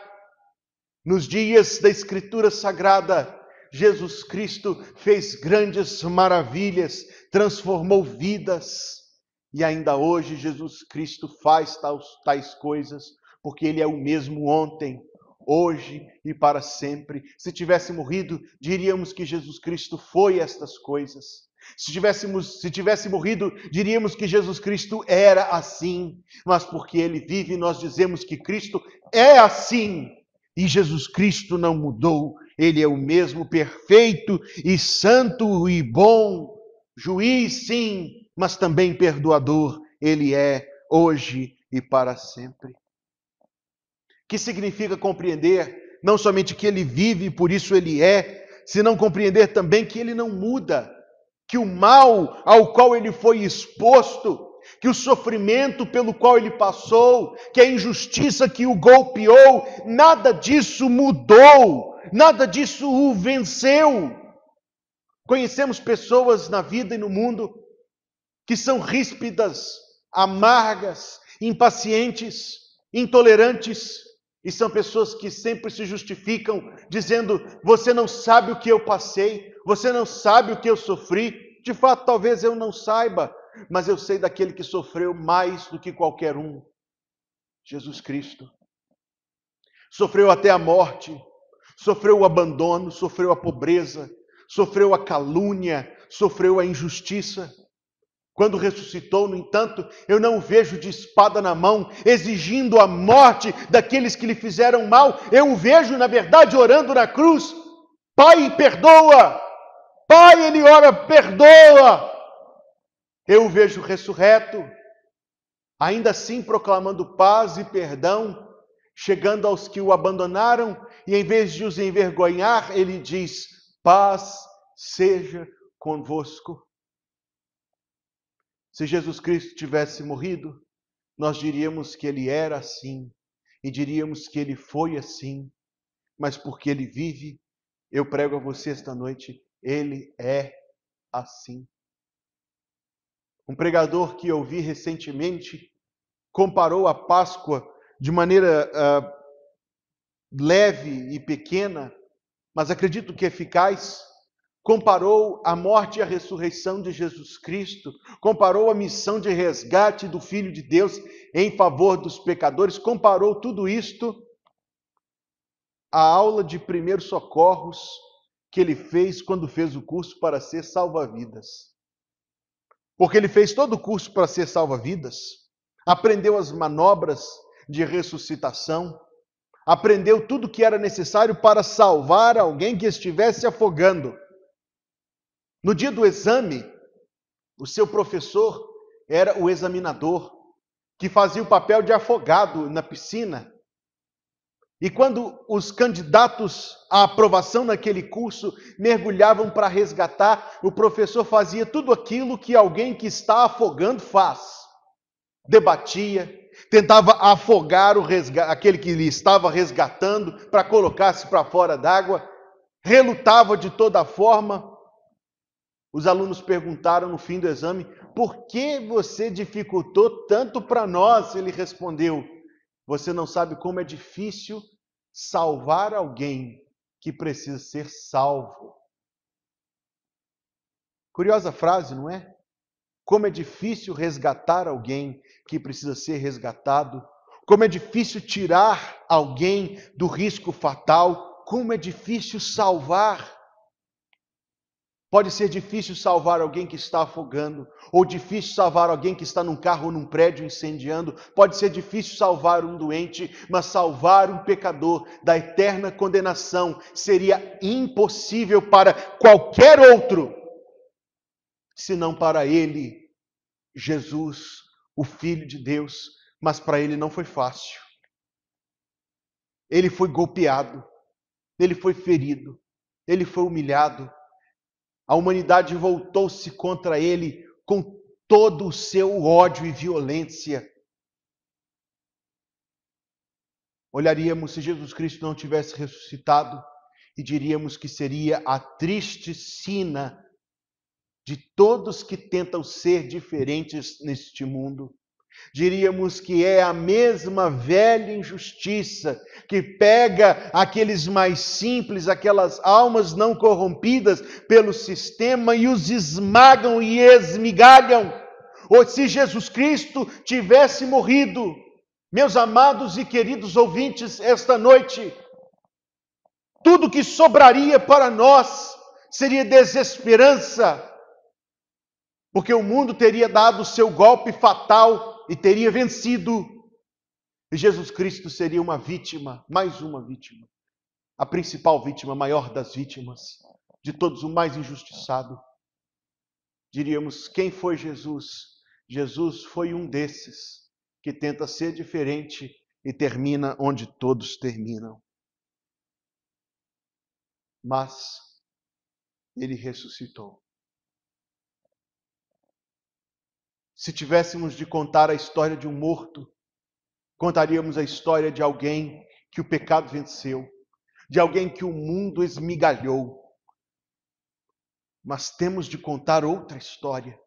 Nos dias da Escritura Sagrada, Jesus Cristo fez grandes maravilhas, transformou vidas e ainda hoje Jesus Cristo faz tais coisas, porque Ele é o mesmo ontem, hoje e para sempre. Se tivesse morrido, diríamos que Jesus Cristo foi estas coisas. Se tivesse morrido, diríamos que Jesus Cristo era assim. Mas porque Ele vive, nós dizemos que Cristo é assim. E Jesus Cristo não mudou. Ele é o mesmo, perfeito e santo e bom. Juiz, sim, mas também perdoador. Ele é hoje e para sempre. Que significa compreender não somente que Ele vive e por isso Ele é, senão compreender também que Ele não muda. Que o mal ao qual Ele foi exposto, que o sofrimento pelo qual Ele passou, que a injustiça que o golpeou, nada disso mudou, nada disso o venceu. Conhecemos pessoas na vida e no mundo que são ríspidas, amargas, impacientes, intolerantes, e são pessoas que sempre se justificam dizendo: você não sabe o que eu passei, você não sabe o que eu sofri. De fato, talvez eu não saiba, mas eu sei daquele que sofreu mais do que qualquer um. Jesus Cristo. Sofreu até a morte, sofreu o abandono, sofreu a pobreza, sofreu a calúnia, sofreu a injustiça. Quando ressuscitou, no entanto, eu não o vejo de espada na mão, exigindo a morte daqueles que lhe fizeram mal. Eu o vejo, na verdade, orando na cruz: Pai, perdoa! Pai, ele ora, perdoa! Eu o vejo ressurreto, ainda assim proclamando paz e perdão, chegando aos que o abandonaram, e em vez de os envergonhar, ele diz: paz seja convosco. Se Jesus Cristo tivesse morrido, nós diríamos que Ele era assim, e diríamos que Ele foi assim, mas porque Ele vive, eu prego a você esta noite, Ele é assim. Um pregador que eu vi recentemente comparou a Páscoa de maneira leve e pequena, mas acredito que eficaz. Comparou a morte e a ressurreição de Jesus Cristo, comparou a missão de resgate do Filho de Deus em favor dos pecadores, comparou tudo isto à aula de primeiros socorros que ele fez quando fez o curso para ser salva-vidas. Porque ele fez todo o curso para ser salva-vidas, aprendeu as manobras de ressuscitação, aprendeu tudo o que era necessário para salvar alguém que estivesse afogando. No dia do exame, o seu professor era o examinador, que fazia o papel de afogado na piscina. E quando os candidatos à aprovação naquele curso mergulhavam para resgatar, o professor fazia tudo aquilo que alguém que está afogando faz. Debatia, tentava afogar aquele que lhe estava resgatando para colocar-se para fora d'água, relutava de toda forma. Os alunos perguntaram no fim do exame: por que você dificultou tanto para nós? Ele respondeu: você não sabe como é difícil salvar alguém que precisa ser salvo. Curiosa frase, não é? Como é difícil resgatar alguém que precisa ser resgatado. Como é difícil tirar alguém do risco fatal. Como é difícil salvar. Pode ser difícil salvar alguém que está afogando, ou difícil salvar alguém que está num carro ou num prédio incendiando. Pode ser difícil salvar um doente, mas salvar um pecador da eterna condenação seria impossível para qualquer outro, senão para ele, Jesus, o Filho de Deus. Mas para ele não foi fácil. Ele foi golpeado, ele foi ferido, ele foi humilhado. A humanidade voltou-se contra ele com todo o seu ódio e violência. Olharíamos se Jesus Cristo não tivesse ressuscitado e diríamos que seria a triste sina de todos que tentam ser diferentes neste mundo. Diríamos que é a mesma velha injustiça que pega aqueles mais simples, aquelas almas não corrompidas pelo sistema e os esmagam e esmigalham. Ou se Jesus Cristo tivesse morrido, meus amados e queridos ouvintes, esta noite, tudo que sobraria para nós seria desesperança, porque o mundo teria dado o seu golpe fatal e teria vencido. E Jesus Cristo seria uma vítima, mais uma vítima. A principal vítima, a maior das vítimas, de todos o mais injustiçado. Diríamos, quem foi Jesus? Jesus foi um desses que tenta ser diferente e termina onde todos terminam. Mas ele ressuscitou. Se tivéssemos de contar a história de um morto, contaríamos a história de alguém que o pecado venceu, de alguém que o mundo esmigalhou. Mas temos de contar outra história.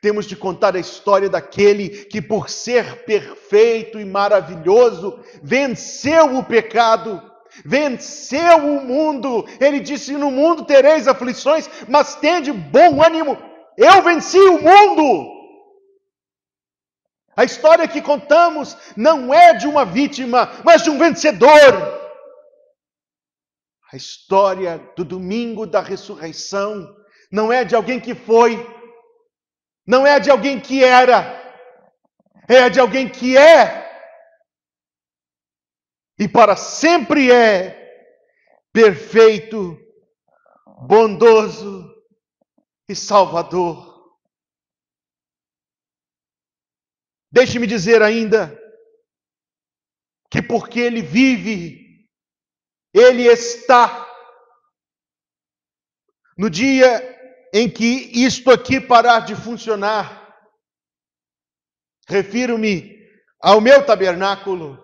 Temos de contar a história daquele que, por ser perfeito e maravilhoso, venceu o pecado, venceu o mundo. Ele disse, no mundo tereis aflições, mas tende bom ânimo. Eu venci o mundo. A história que contamos não é de uma vítima, mas de um vencedor. A história do domingo da ressurreição não é de alguém que foi, não é de alguém que era, é de alguém que é e para sempre é perfeito, bondoso e salvador. Deixe-me dizer ainda que porque Ele vive, Ele está. No dia em que isto aqui parar de funcionar, refiro-me ao meu tabernáculo,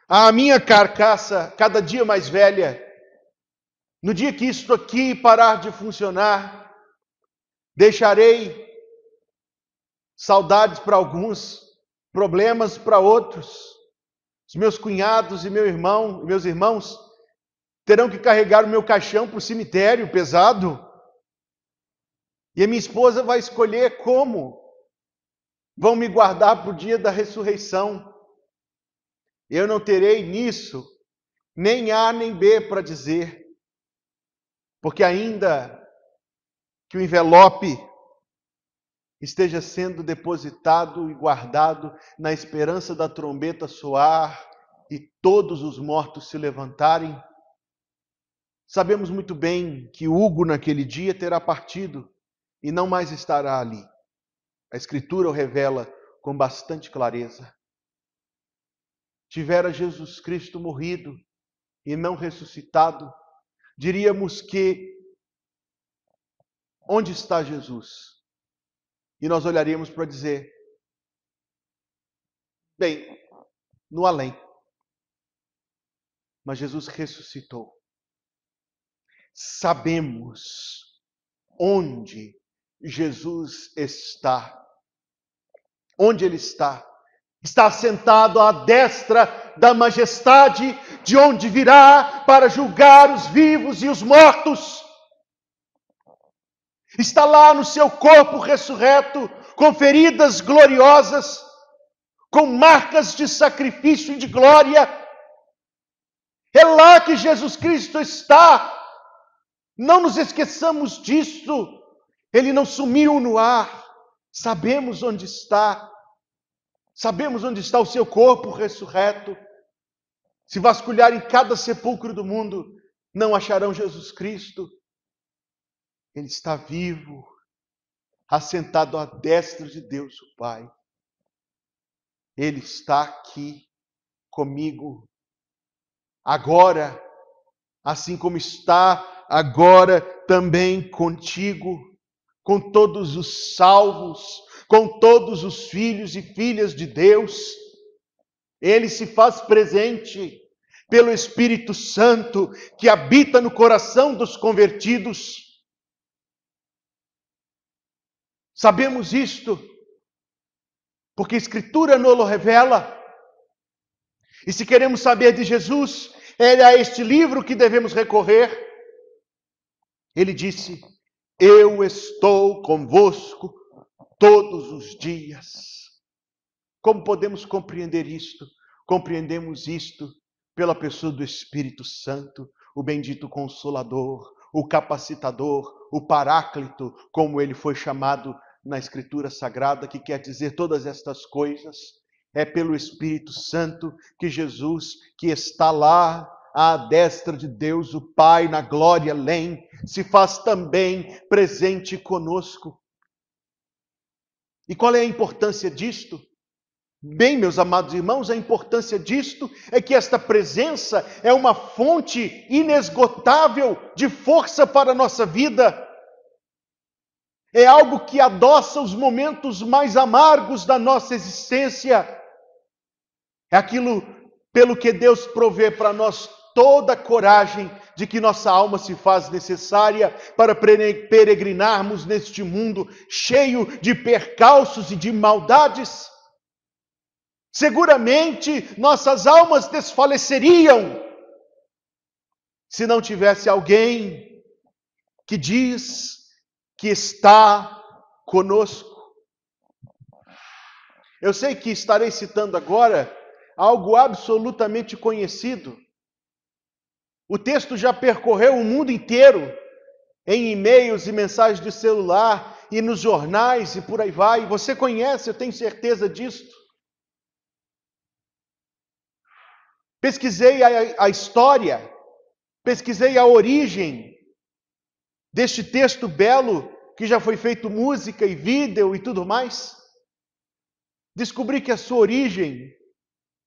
à minha carcaça cada dia mais velha. No dia que isto aqui parar de funcionar, deixarei saudades para alguns, problemas para outros. Os meus cunhados e meus irmãos terão que carregar o meu caixão para o cemitério pesado. E a minha esposa vai escolher como vão me guardar para o dia da ressurreição. Eu não terei nisso nem A nem B para dizer, porque ainda que o envelope esteja sendo depositado e guardado na esperança da trombeta soar e todos os mortos se levantarem, sabemos muito bem que Hugo naquele dia terá partido e não mais estará ali. A Escritura o revela com bastante clareza. Tivera Jesus Cristo morrido e não ressuscitado, diríamos que onde está Jesus? E nós olharíamos para dizer, bem, no além. Mas Jesus ressuscitou. Sabemos onde Jesus está. Onde Ele está? Está sentado à destra da majestade, de onde virá para julgar os vivos e os mortos. Está lá no seu corpo ressurreto, com feridas gloriosas, com marcas de sacrifício e de glória. É lá que Jesus Cristo está. Não nos esqueçamos disso. Ele não sumiu no ar. Sabemos onde está. Sabemos onde está o seu corpo ressurreto. Se vasculhar em cada sepulcro do mundo, não acharão Jesus Cristo. Ele está vivo, assentado à destra de Deus o Pai. Ele está aqui comigo agora, assim como está agora também contigo, com todos os salvos, com todos os filhos e filhas de Deus. Ele se faz presente pelo Espírito Santo que habita no coração dos convertidos. Sabemos isto porque a Escritura nos revela. E se queremos saber de Jesus, é a este livro que devemos recorrer. Ele disse, eu estou convosco todos os dias. Como podemos compreender isto? Compreendemos isto pela pessoa do Espírito Santo, o bendito Consolador, o Capacitador, o Paráclito, como ele foi chamado na Escritura Sagrada que quer dizer todas estas coisas. É pelo Espírito Santo que Jesus, que está lá à destra de Deus, o Pai, na glória além, se faz também presente conosco. E qual é a importância disto? Bem, meus amados irmãos, a importância disto é que esta presença é uma fonte inesgotável de força para a nossa vida. É algo que adoça os momentos mais amargos da nossa existência. É aquilo pelo que Deus provê para nós toda a coragem de que nossa alma se faz necessária para peregrinarmos neste mundo cheio de percalços e de maldades. Seguramente nossas almas desfaleceriam se não tivesse alguém que diz que está conosco. Eu sei que estarei citando agora algo absolutamente conhecido. O texto já percorreu o mundo inteiro, em e-mails e mensagens de celular, e nos jornais e por aí vai. Você conhece, eu tenho certeza disso. Pesquisei a história, pesquisei a origem deste texto belo, que já foi feito música e vídeo e tudo mais. Descobri que a sua origem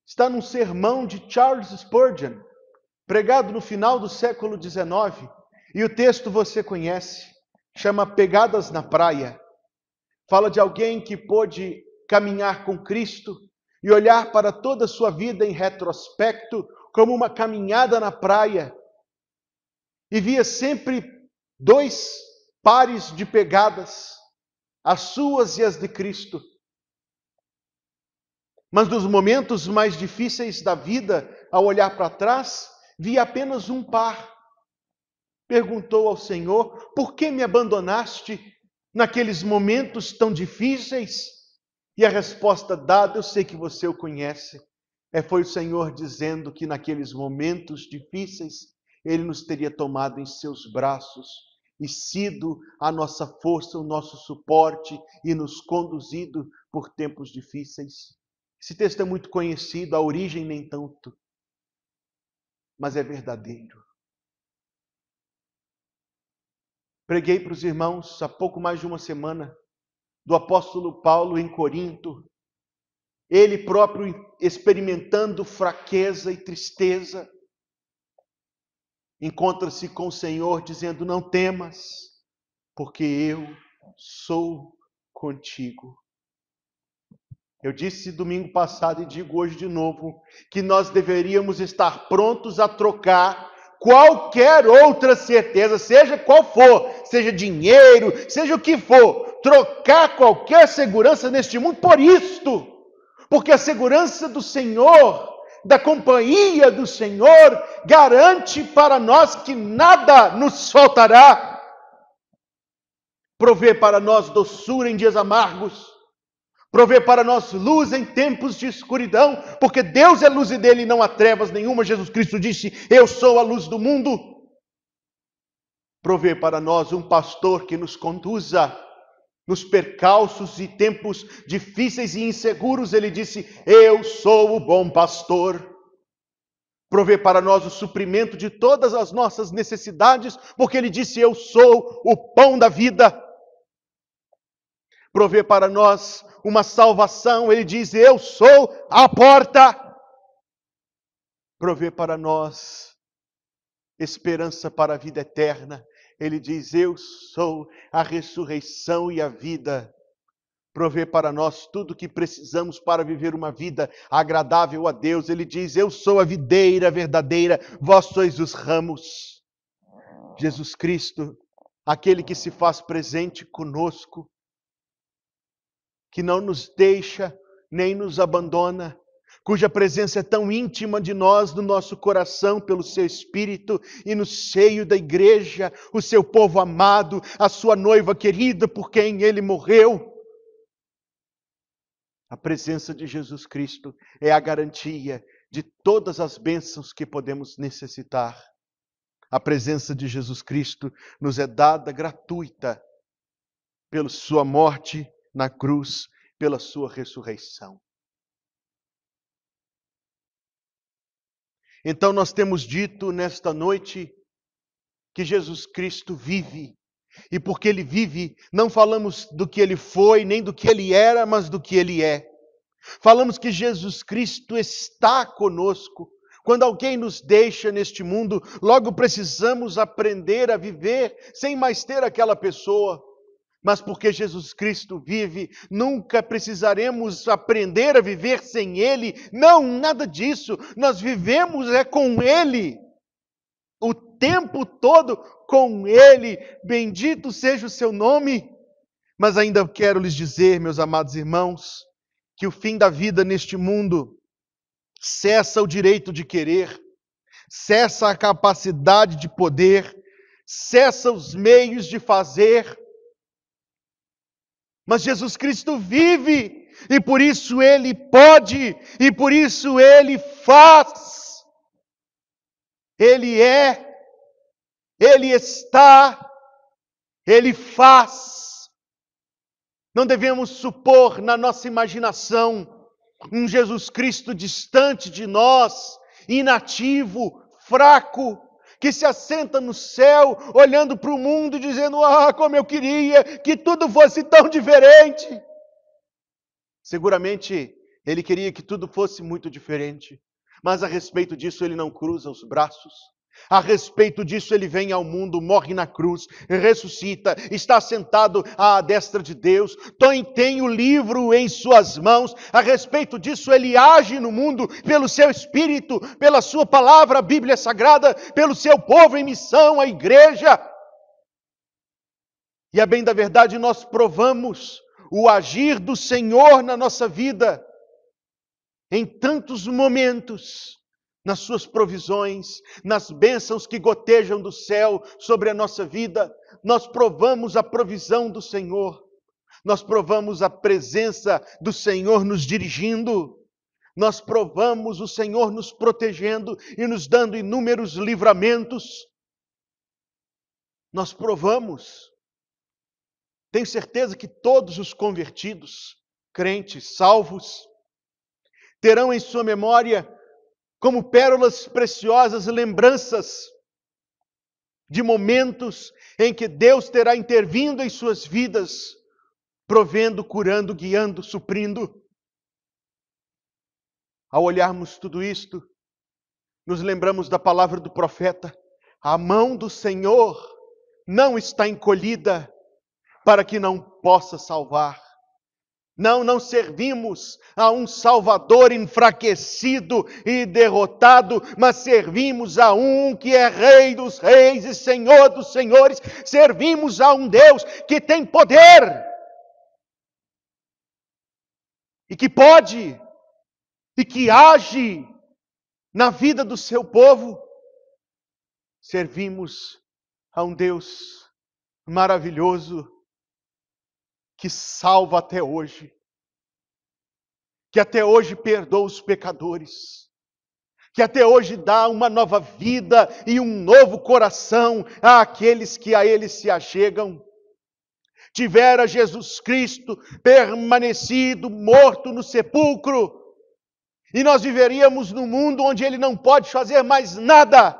está num sermão de Charles Spurgeon, pregado no final do século XIX. E o texto você conhece, chama Pegadas na Praia. Fala de alguém que pôde caminhar com Cristo e olhar para toda a sua vida em retrospecto como uma caminhada na praia. E via sempre dois pares de pegadas, as suas e as de Cristo. Mas nos momentos mais difíceis da vida, ao olhar para trás, via apenas um par. Perguntou ao Senhor: por que me abandonaste naqueles momentos tão difíceis? E a resposta dada, eu sei que você o conhece, foi o Senhor dizendo que naqueles momentos difíceis, Ele nos teria tomado em seus braços e sido a nossa força, o nosso suporte e nos conduzido por tempos difíceis. Esse texto é muito conhecido, a origem nem tanto, mas é verdadeiro. Preguei para os irmãos há pouco mais de uma semana do apóstolo Paulo em Corinto, ele próprio experimentando fraqueza e tristeza, encontra-se com o Senhor dizendo: não temas, porque eu sou contigo. Eu disse domingo passado e digo hoje de novo, que nós deveríamos estar prontos a trocar qualquer outra certeza, seja qual for, seja dinheiro, seja o que for, trocar qualquer segurança neste mundo por isto, porque a segurança do Senhor, da companhia do Senhor, garante para nós que nada nos faltará, provê para nós doçura em dias amargos, provê para nós luz em tempos de escuridão, porque Deus é luz e dele não há trevas nenhuma. Jesus Cristo disse: eu sou a luz do mundo. Provê para nós um pastor que nos conduza nos percalços e tempos difíceis e inseguros. Ele disse: eu sou o bom pastor. Provê para nós o suprimento de todas as nossas necessidades, porque ele disse: eu sou o pão da vida. Provê para nós uma salvação, ele diz: eu sou a porta. Provê para nós esperança para a vida eterna, ele diz: eu sou a ressurreição e a vida. Provê para nós tudo o que precisamos para viver uma vida agradável a Deus, ele diz: eu sou a videira verdadeira, vós sois os ramos. Jesus Cristo, aquele que se faz presente conosco, que não nos deixa nem nos abandona, cuja presença é tão íntima de nós, no nosso coração, pelo seu Espírito, e no seio da igreja, o seu povo amado, a sua noiva querida, por quem ele morreu. A presença de Jesus Cristo é a garantia de todas as bênçãos que podemos necessitar. A presença de Jesus Cristo nos é dada gratuita. pela sua morte na cruz, pela sua ressurreição. Então nós temos dito nesta noite que Jesus Cristo vive. E porque Ele vive, não falamos do que Ele foi, nem do que Ele era, mas do que Ele é. Falamos que Jesus Cristo está conosco. Quando alguém nos deixa neste mundo, logo precisamos aprender a viver sem mais ter aquela pessoa. Mas porque Jesus Cristo vive, nunca precisaremos aprender a viver sem Ele. Não, nada disso. Nós vivemos com Ele. O tempo todo com Ele. Bendito seja o seu nome. Mas ainda quero lhes dizer, meus amados irmãos, que o fim da vida neste mundo cessa o direito de querer, cessa a capacidade de poder, cessa os meios de fazer. Mas Jesus Cristo vive, e por isso Ele pode, e por isso Ele faz. Ele é, Ele está, Ele faz. Não devemos supor na nossa imaginação um Jesus Cristo distante de nós, inativo, fraco, que se assenta no céu, olhando para o mundo e dizendo: ah, como eu queria que tudo fosse tão diferente. Seguramente Ele queria que tudo fosse muito diferente, mas a respeito disso Ele não cruza os braços. A respeito disso Ele vem ao mundo, morre na cruz, ressuscita, está sentado à destra de Deus, tem o livro em suas mãos. A respeito disso Ele age no mundo pelo seu Espírito, pela sua palavra, a Bíblia Sagrada, pelo seu povo em missão, a igreja. E a bem da verdade nós provamos o agir do Senhor na nossa vida, em tantos momentos, nas suas provisões, nas bênçãos que gotejam do céu sobre a nossa vida. Nós provamos a provisão do Senhor, nós provamos a presença do Senhor nos dirigindo, nós provamos o Senhor nos protegendo e nos dando inúmeros livramentos. Nós provamos. Tenho certeza que todos os convertidos, crentes, salvos, terão em sua memória como pérolas preciosas lembranças de momentos em que Deus terá intervindo em suas vidas, provendo, curando, guiando, suprindo. Ao olharmos tudo isto, nos lembramos da palavra do profeta: a mão do Senhor não está encolhida para que não possa salvar. Não servimos a um Salvador enfraquecido e derrotado, mas servimos a um que é Rei dos reis e Senhor dos senhores. Servimos a um Deus que tem poder e que pode e que age na vida do seu povo. Servimos a um Deus maravilhoso, que salva até hoje, que até hoje perdoa os pecadores, que até hoje dá uma nova vida e um novo coração àqueles que a Ele se achegam. Tivera Jesus Cristo permanecido morto no sepulcro, e nós viveríamos num mundo onde Ele não pode fazer mais nada,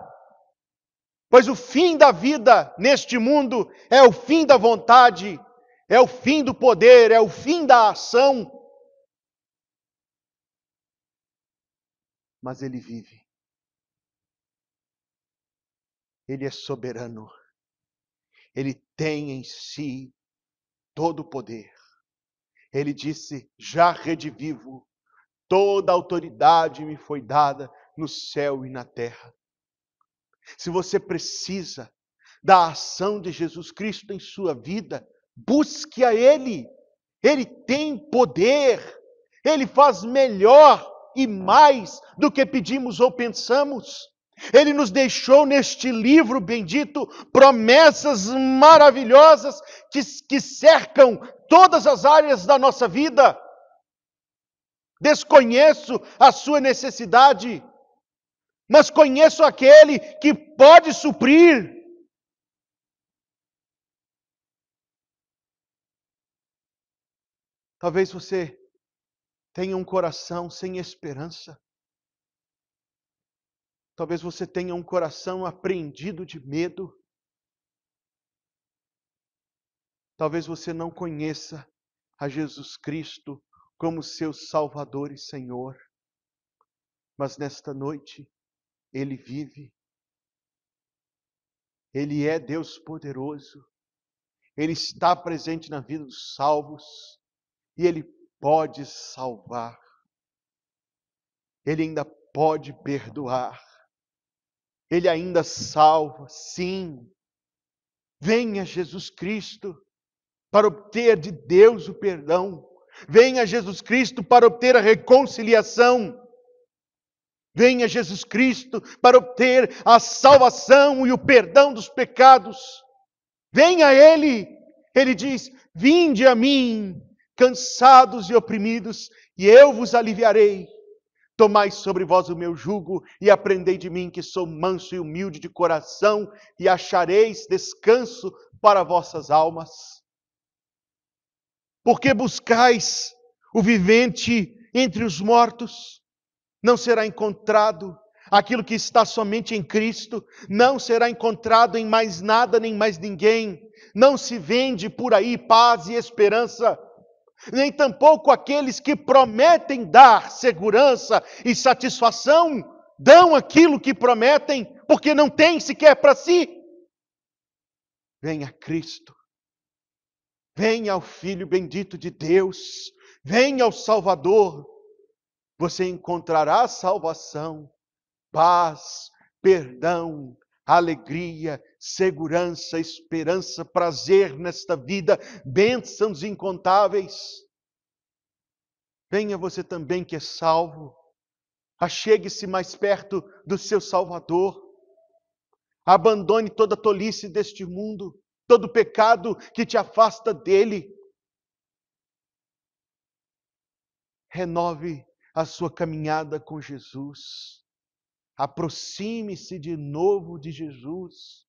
pois o fim da vida neste mundo é o fim da vontade, é o fim do poder, é o fim da ação. Mas Ele vive. Ele é soberano. Ele tem em si todo o poder. Ele disse: já redivivo, toda a autoridade me foi dada no céu e na terra. Se você precisa da ação de Jesus Cristo em sua vida, busque a Ele. Ele tem poder. Ele faz melhor e mais do que pedimos ou pensamos. Ele nos deixou neste livro bendito promessas maravilhosas que cercam todas as áreas da nossa vida. Desconheço a sua necessidade, mas conheço aquele que pode suprir. Talvez você tenha um coração sem esperança. Talvez você tenha um coração apreendido de medo. Talvez você não conheça a Jesus Cristo como seu Salvador e Senhor. Mas nesta noite, Ele vive. Ele é Deus poderoso. Ele está presente na vida dos salvos. E Ele pode salvar. Ele ainda pode perdoar. Ele ainda salva, sim. Venha Jesus Cristo para obter de Deus o perdão. Venha Jesus Cristo para obter a reconciliação. Venha Jesus Cristo para obter a salvação e o perdão dos pecados. Venha Ele. Ele diz: vinde a mim, cansados e oprimidos, e eu vos aliviarei. Tomai sobre vós o meu jugo e aprendei de mim, que sou manso e humilde de coração, e achareis descanso para vossas almas. Porque buscais o vivente entre os mortos? Não será encontrado. Aquilo que está somente em Cristo não será encontrado em mais nada nem mais ninguém. Não se vende por aí paz e esperança. Nem tampouco aqueles que prometem dar segurança e satisfação dão aquilo que prometem, porque não têm sequer para si. Venha Cristo. Venha ao Filho bendito de Deus. Venha ao Salvador. Você encontrará salvação, paz, perdão, alegria, segurança, esperança, prazer nesta vida, bênçãos incontáveis. Venha você também que é salvo, achegue-se mais perto do seu Salvador, abandone toda a tolice deste mundo, todo pecado que te afasta dele. Renove a sua caminhada com Jesus. Aproxime-se de novo de Jesus.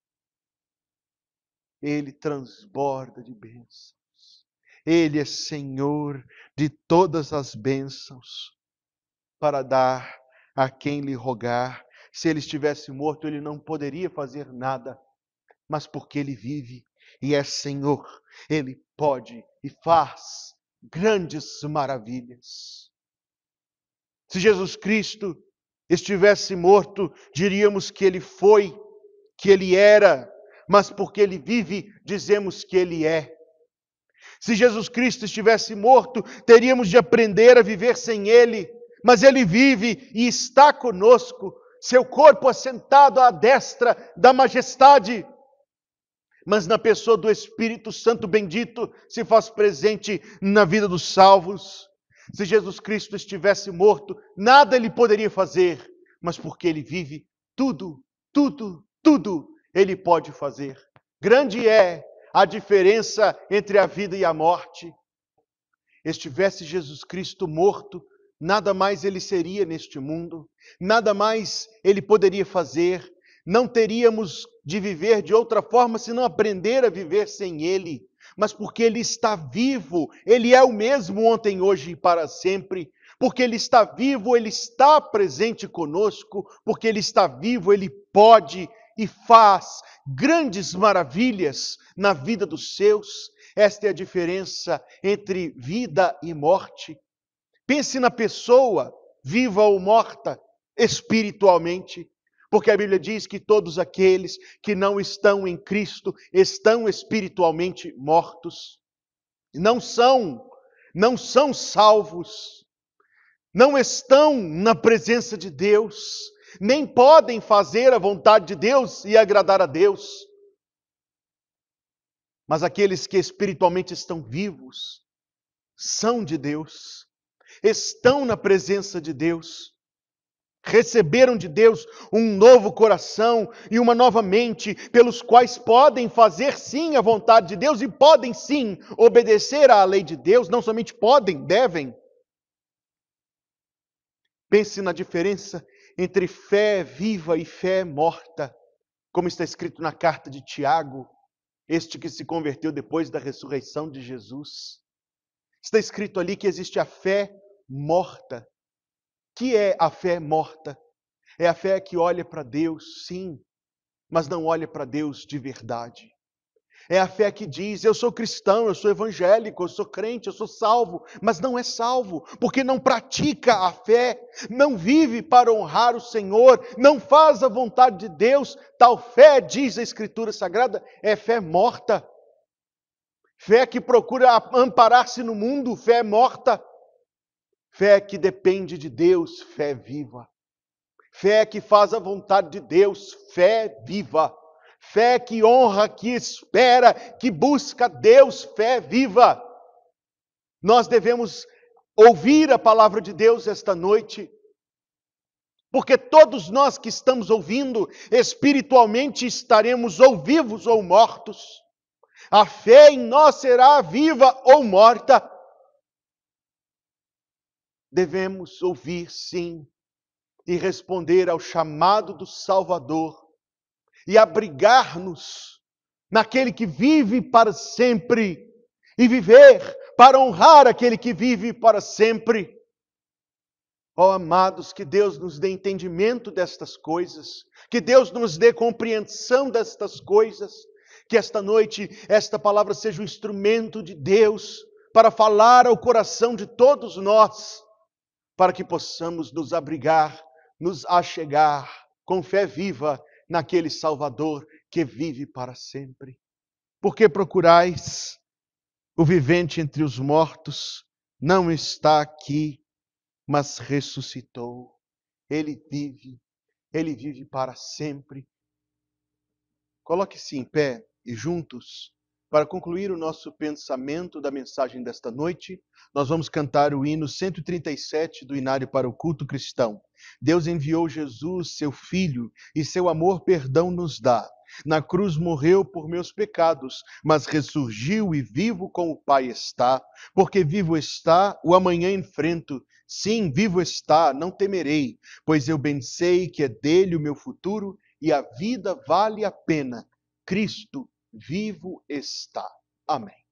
Ele transborda de bênçãos. Ele é Senhor de todas as bênçãos para dar a quem lhe rogar. Se ele estivesse morto, ele não poderia fazer nada. Mas porque ele vive e é Senhor, ele pode e faz grandes maravilhas. Se Jesus Cristo estivesse morto, diríamos que ele foi, que ele era, mas porque ele vive, dizemos que ele é. Se Jesus Cristo estivesse morto, teríamos de aprender a viver sem ele, mas ele vive e está conosco, seu corpo assentado à destra da majestade. Mas na pessoa do Espírito Santo bendito se faz presente na vida dos salvos. Se Jesus Cristo estivesse morto, nada ele poderia fazer, mas porque ele vive, tudo ele pode fazer. Grande é a diferença entre a vida e a morte. Estivesse Jesus Cristo morto, nada mais ele seria neste mundo, nada mais ele poderia fazer. Não teríamos de viver de outra forma senão aprender a viver sem ele. Mas porque ele está vivo, ele é o mesmo ontem, hoje e para sempre. Porque ele está vivo, ele está presente conosco. Porque ele está vivo, ele pode e faz grandes maravilhas na vida dos seus. Esta é a diferença entre vida e morte. Pense na pessoa, viva ou morta, espiritualmente. Porque a Bíblia diz que todos aqueles que não estão em Cristo estão espiritualmente mortos. Não são salvos. Não estão na presença de Deus. Nem podem fazer a vontade de Deus e agradar a Deus. Mas aqueles que espiritualmente estão vivos, são de Deus. Estão na presença de Deus. Receberam de Deus um novo coração e uma nova mente, pelos quais podem fazer sim a vontade de Deus e podem sim obedecer à lei de Deus. Não somente podem, devem. Pense na diferença entre fé viva e fé morta, como está escrito na carta de Tiago, este que se converteu depois da ressurreição de Jesus. Está escrito ali que existe a fé morta. Que é a fé morta? É a fé que olha para Deus, sim, mas não olha para Deus de verdade. É a fé que diz, eu sou cristão, eu sou evangélico, eu sou crente, eu sou salvo, mas não é salvo, porque não pratica a fé, não vive para honrar o Senhor, não faz a vontade de Deus. Tal fé, diz a Escritura Sagrada, é fé morta. Fé que procura amparar-se no mundo, fé morta. Fé que depende de Deus, fé viva. Fé que faz a vontade de Deus, fé viva. Fé que honra, que espera, que busca Deus, fé viva. Nós devemos ouvir a palavra de Deus esta noite, porque todos nós que estamos ouvindo, espiritualmente estaremos ou vivos ou mortos. A fé em nós será viva ou morta. Devemos ouvir, sim, e responder ao chamado do Salvador e abrigar-nos naquele que vive para sempre e viver para honrar aquele que vive para sempre. Ó amados, que Deus nos dê entendimento destas coisas, que Deus nos dê compreensão destas coisas, que esta noite esta palavra seja um instrumento de Deus para falar ao coração de todos nós, para que possamos nos abrigar, nos achegar com fé viva naquele Salvador que vive para sempre. Porque procurais o vivente entre os mortos? Não está aqui, mas ressuscitou. Ele vive para sempre. Coloque-se em pé e juntos, para concluir o nosso pensamento da mensagem desta noite, nós vamos cantar o hino 137 do Inário para o Culto Cristão. Deus enviou Jesus, seu Filho, e seu amor perdão nos dá. Na cruz morreu por meus pecados, mas ressurgiu e vivo com o Pai está. Porque vivo está, o amanhã enfrento. Sim, vivo está, não temerei, pois eu bem sei que é dele o meu futuro e a vida vale a pena. Cristo vivo está. Amém.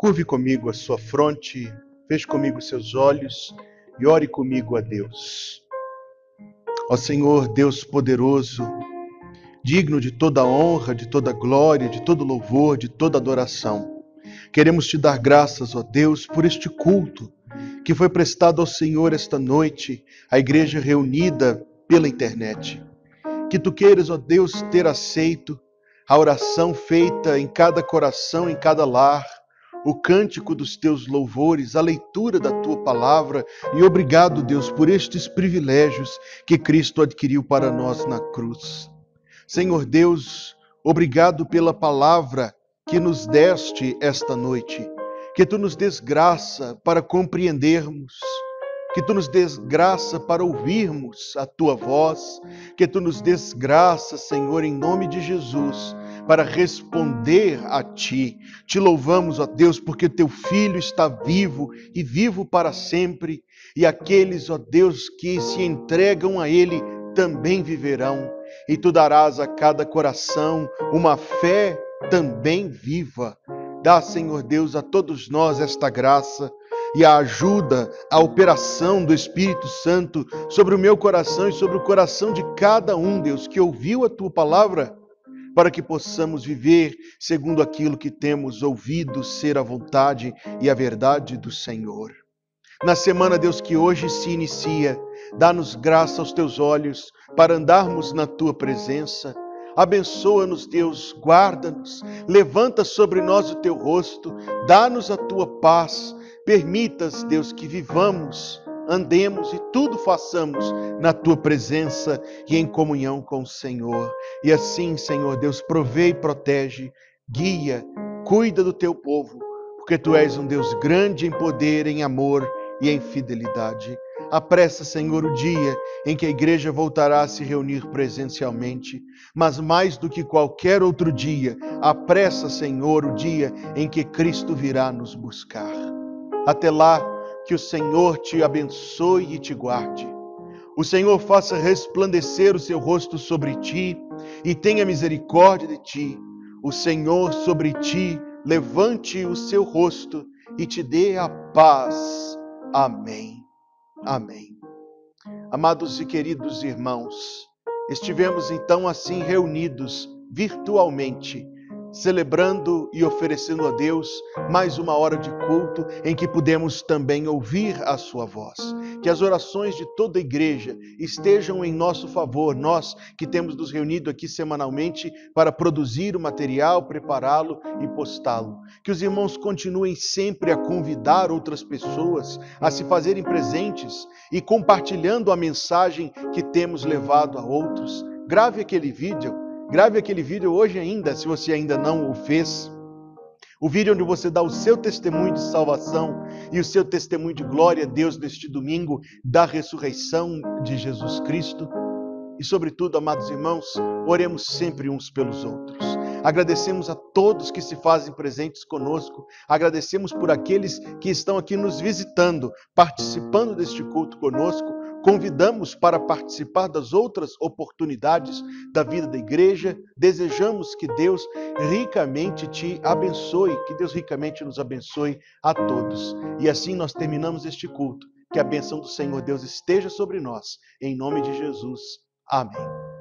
Curve comigo a sua fronte, feche comigo seus olhos e ore comigo a Deus. Ó Senhor, Deus poderoso, digno de toda honra, de toda glória, de todo louvor, de toda adoração. Queremos te dar graças, ó Deus, por este culto que foi prestado ao Senhor esta noite, a igreja reunida pela internet. Que tu queiras, ó Deus, ter aceito a oração feita em cada coração, em cada lar, o cântico dos teus louvores, a leitura da tua palavra, e obrigado, Deus, por estes privilégios que Cristo adquiriu para nós na cruz. Senhor Deus, obrigado pela palavra que nos deste esta noite, que tu nos des graça para compreendermos, que tu nos des graça para ouvirmos a tua voz, que tu nos des graça, Senhor, em nome de Jesus, para responder a ti. Te louvamos, ó Deus, porque teu Filho está vivo e vivo para sempre, e aqueles, ó Deus, que se entregam a ele também viverão, e tu darás a cada coração uma fé também viva. Dá, Senhor Deus, a todos nós esta graça e a ajuda, a operação do Espírito Santo sobre o meu coração e sobre o coração de cada um, Deus, que ouviu a tua palavra, para que possamos viver segundo aquilo que temos ouvido ser a vontade e a verdade do Senhor. Na semana, Deus, que hoje se inicia, dá-nos graça aos teus olhos para andarmos na tua presença. Abençoa-nos, Deus, guarda-nos, levanta sobre nós o teu rosto, dá-nos a tua paz. Permitas, Deus, que vivamos, andemos e tudo façamos na tua presença e em comunhão com o Senhor. E assim, Senhor Deus, provê e protege, guia, cuida do teu povo, porque tu és um Deus grande em poder, em amor e em fidelidade. Apressa, Senhor, o dia em que a igreja voltará a se reunir presencialmente, mas mais do que qualquer outro dia, apressa, Senhor, o dia em que Cristo virá nos buscar. Até lá, que o Senhor te abençoe e te guarde. O Senhor faça resplandecer o seu rosto sobre ti e tenha misericórdia de ti. O Senhor sobre ti levante o seu rosto e te dê a paz. Amém. Amém. Amados e queridos irmãos, estivemos então assim reunidos virtualmente, celebrando e oferecendo a Deus mais uma hora de culto em que pudemos também ouvir a sua voz. Que as orações de toda a igreja estejam em nosso favor, nós que temos nos reunido aqui semanalmente para produzir o material, prepará-lo e postá-lo. Que os irmãos continuem sempre a convidar outras pessoas a se fazerem presentes e compartilhando a mensagem que temos levado a outros. Grave aquele vídeo hoje ainda, se você ainda não o fez. O vídeo onde você dá o seu testemunho de salvação e o seu testemunho de glória a Deus neste domingo da ressurreição de Jesus Cristo. E sobretudo, amados irmãos, oremos sempre uns pelos outros. Agradecemos a todos que se fazem presentes conosco. Agradecemos por aqueles que estão aqui nos visitando, participando deste culto conosco. Convidamos para participar das outras oportunidades da vida da igreja. Desejamos que Deus ricamente te abençoe, que Deus ricamente nos abençoe a todos. E assim nós terminamos este culto. Que a bênção do Senhor Deus esteja sobre nós. Em nome de Jesus. Amém.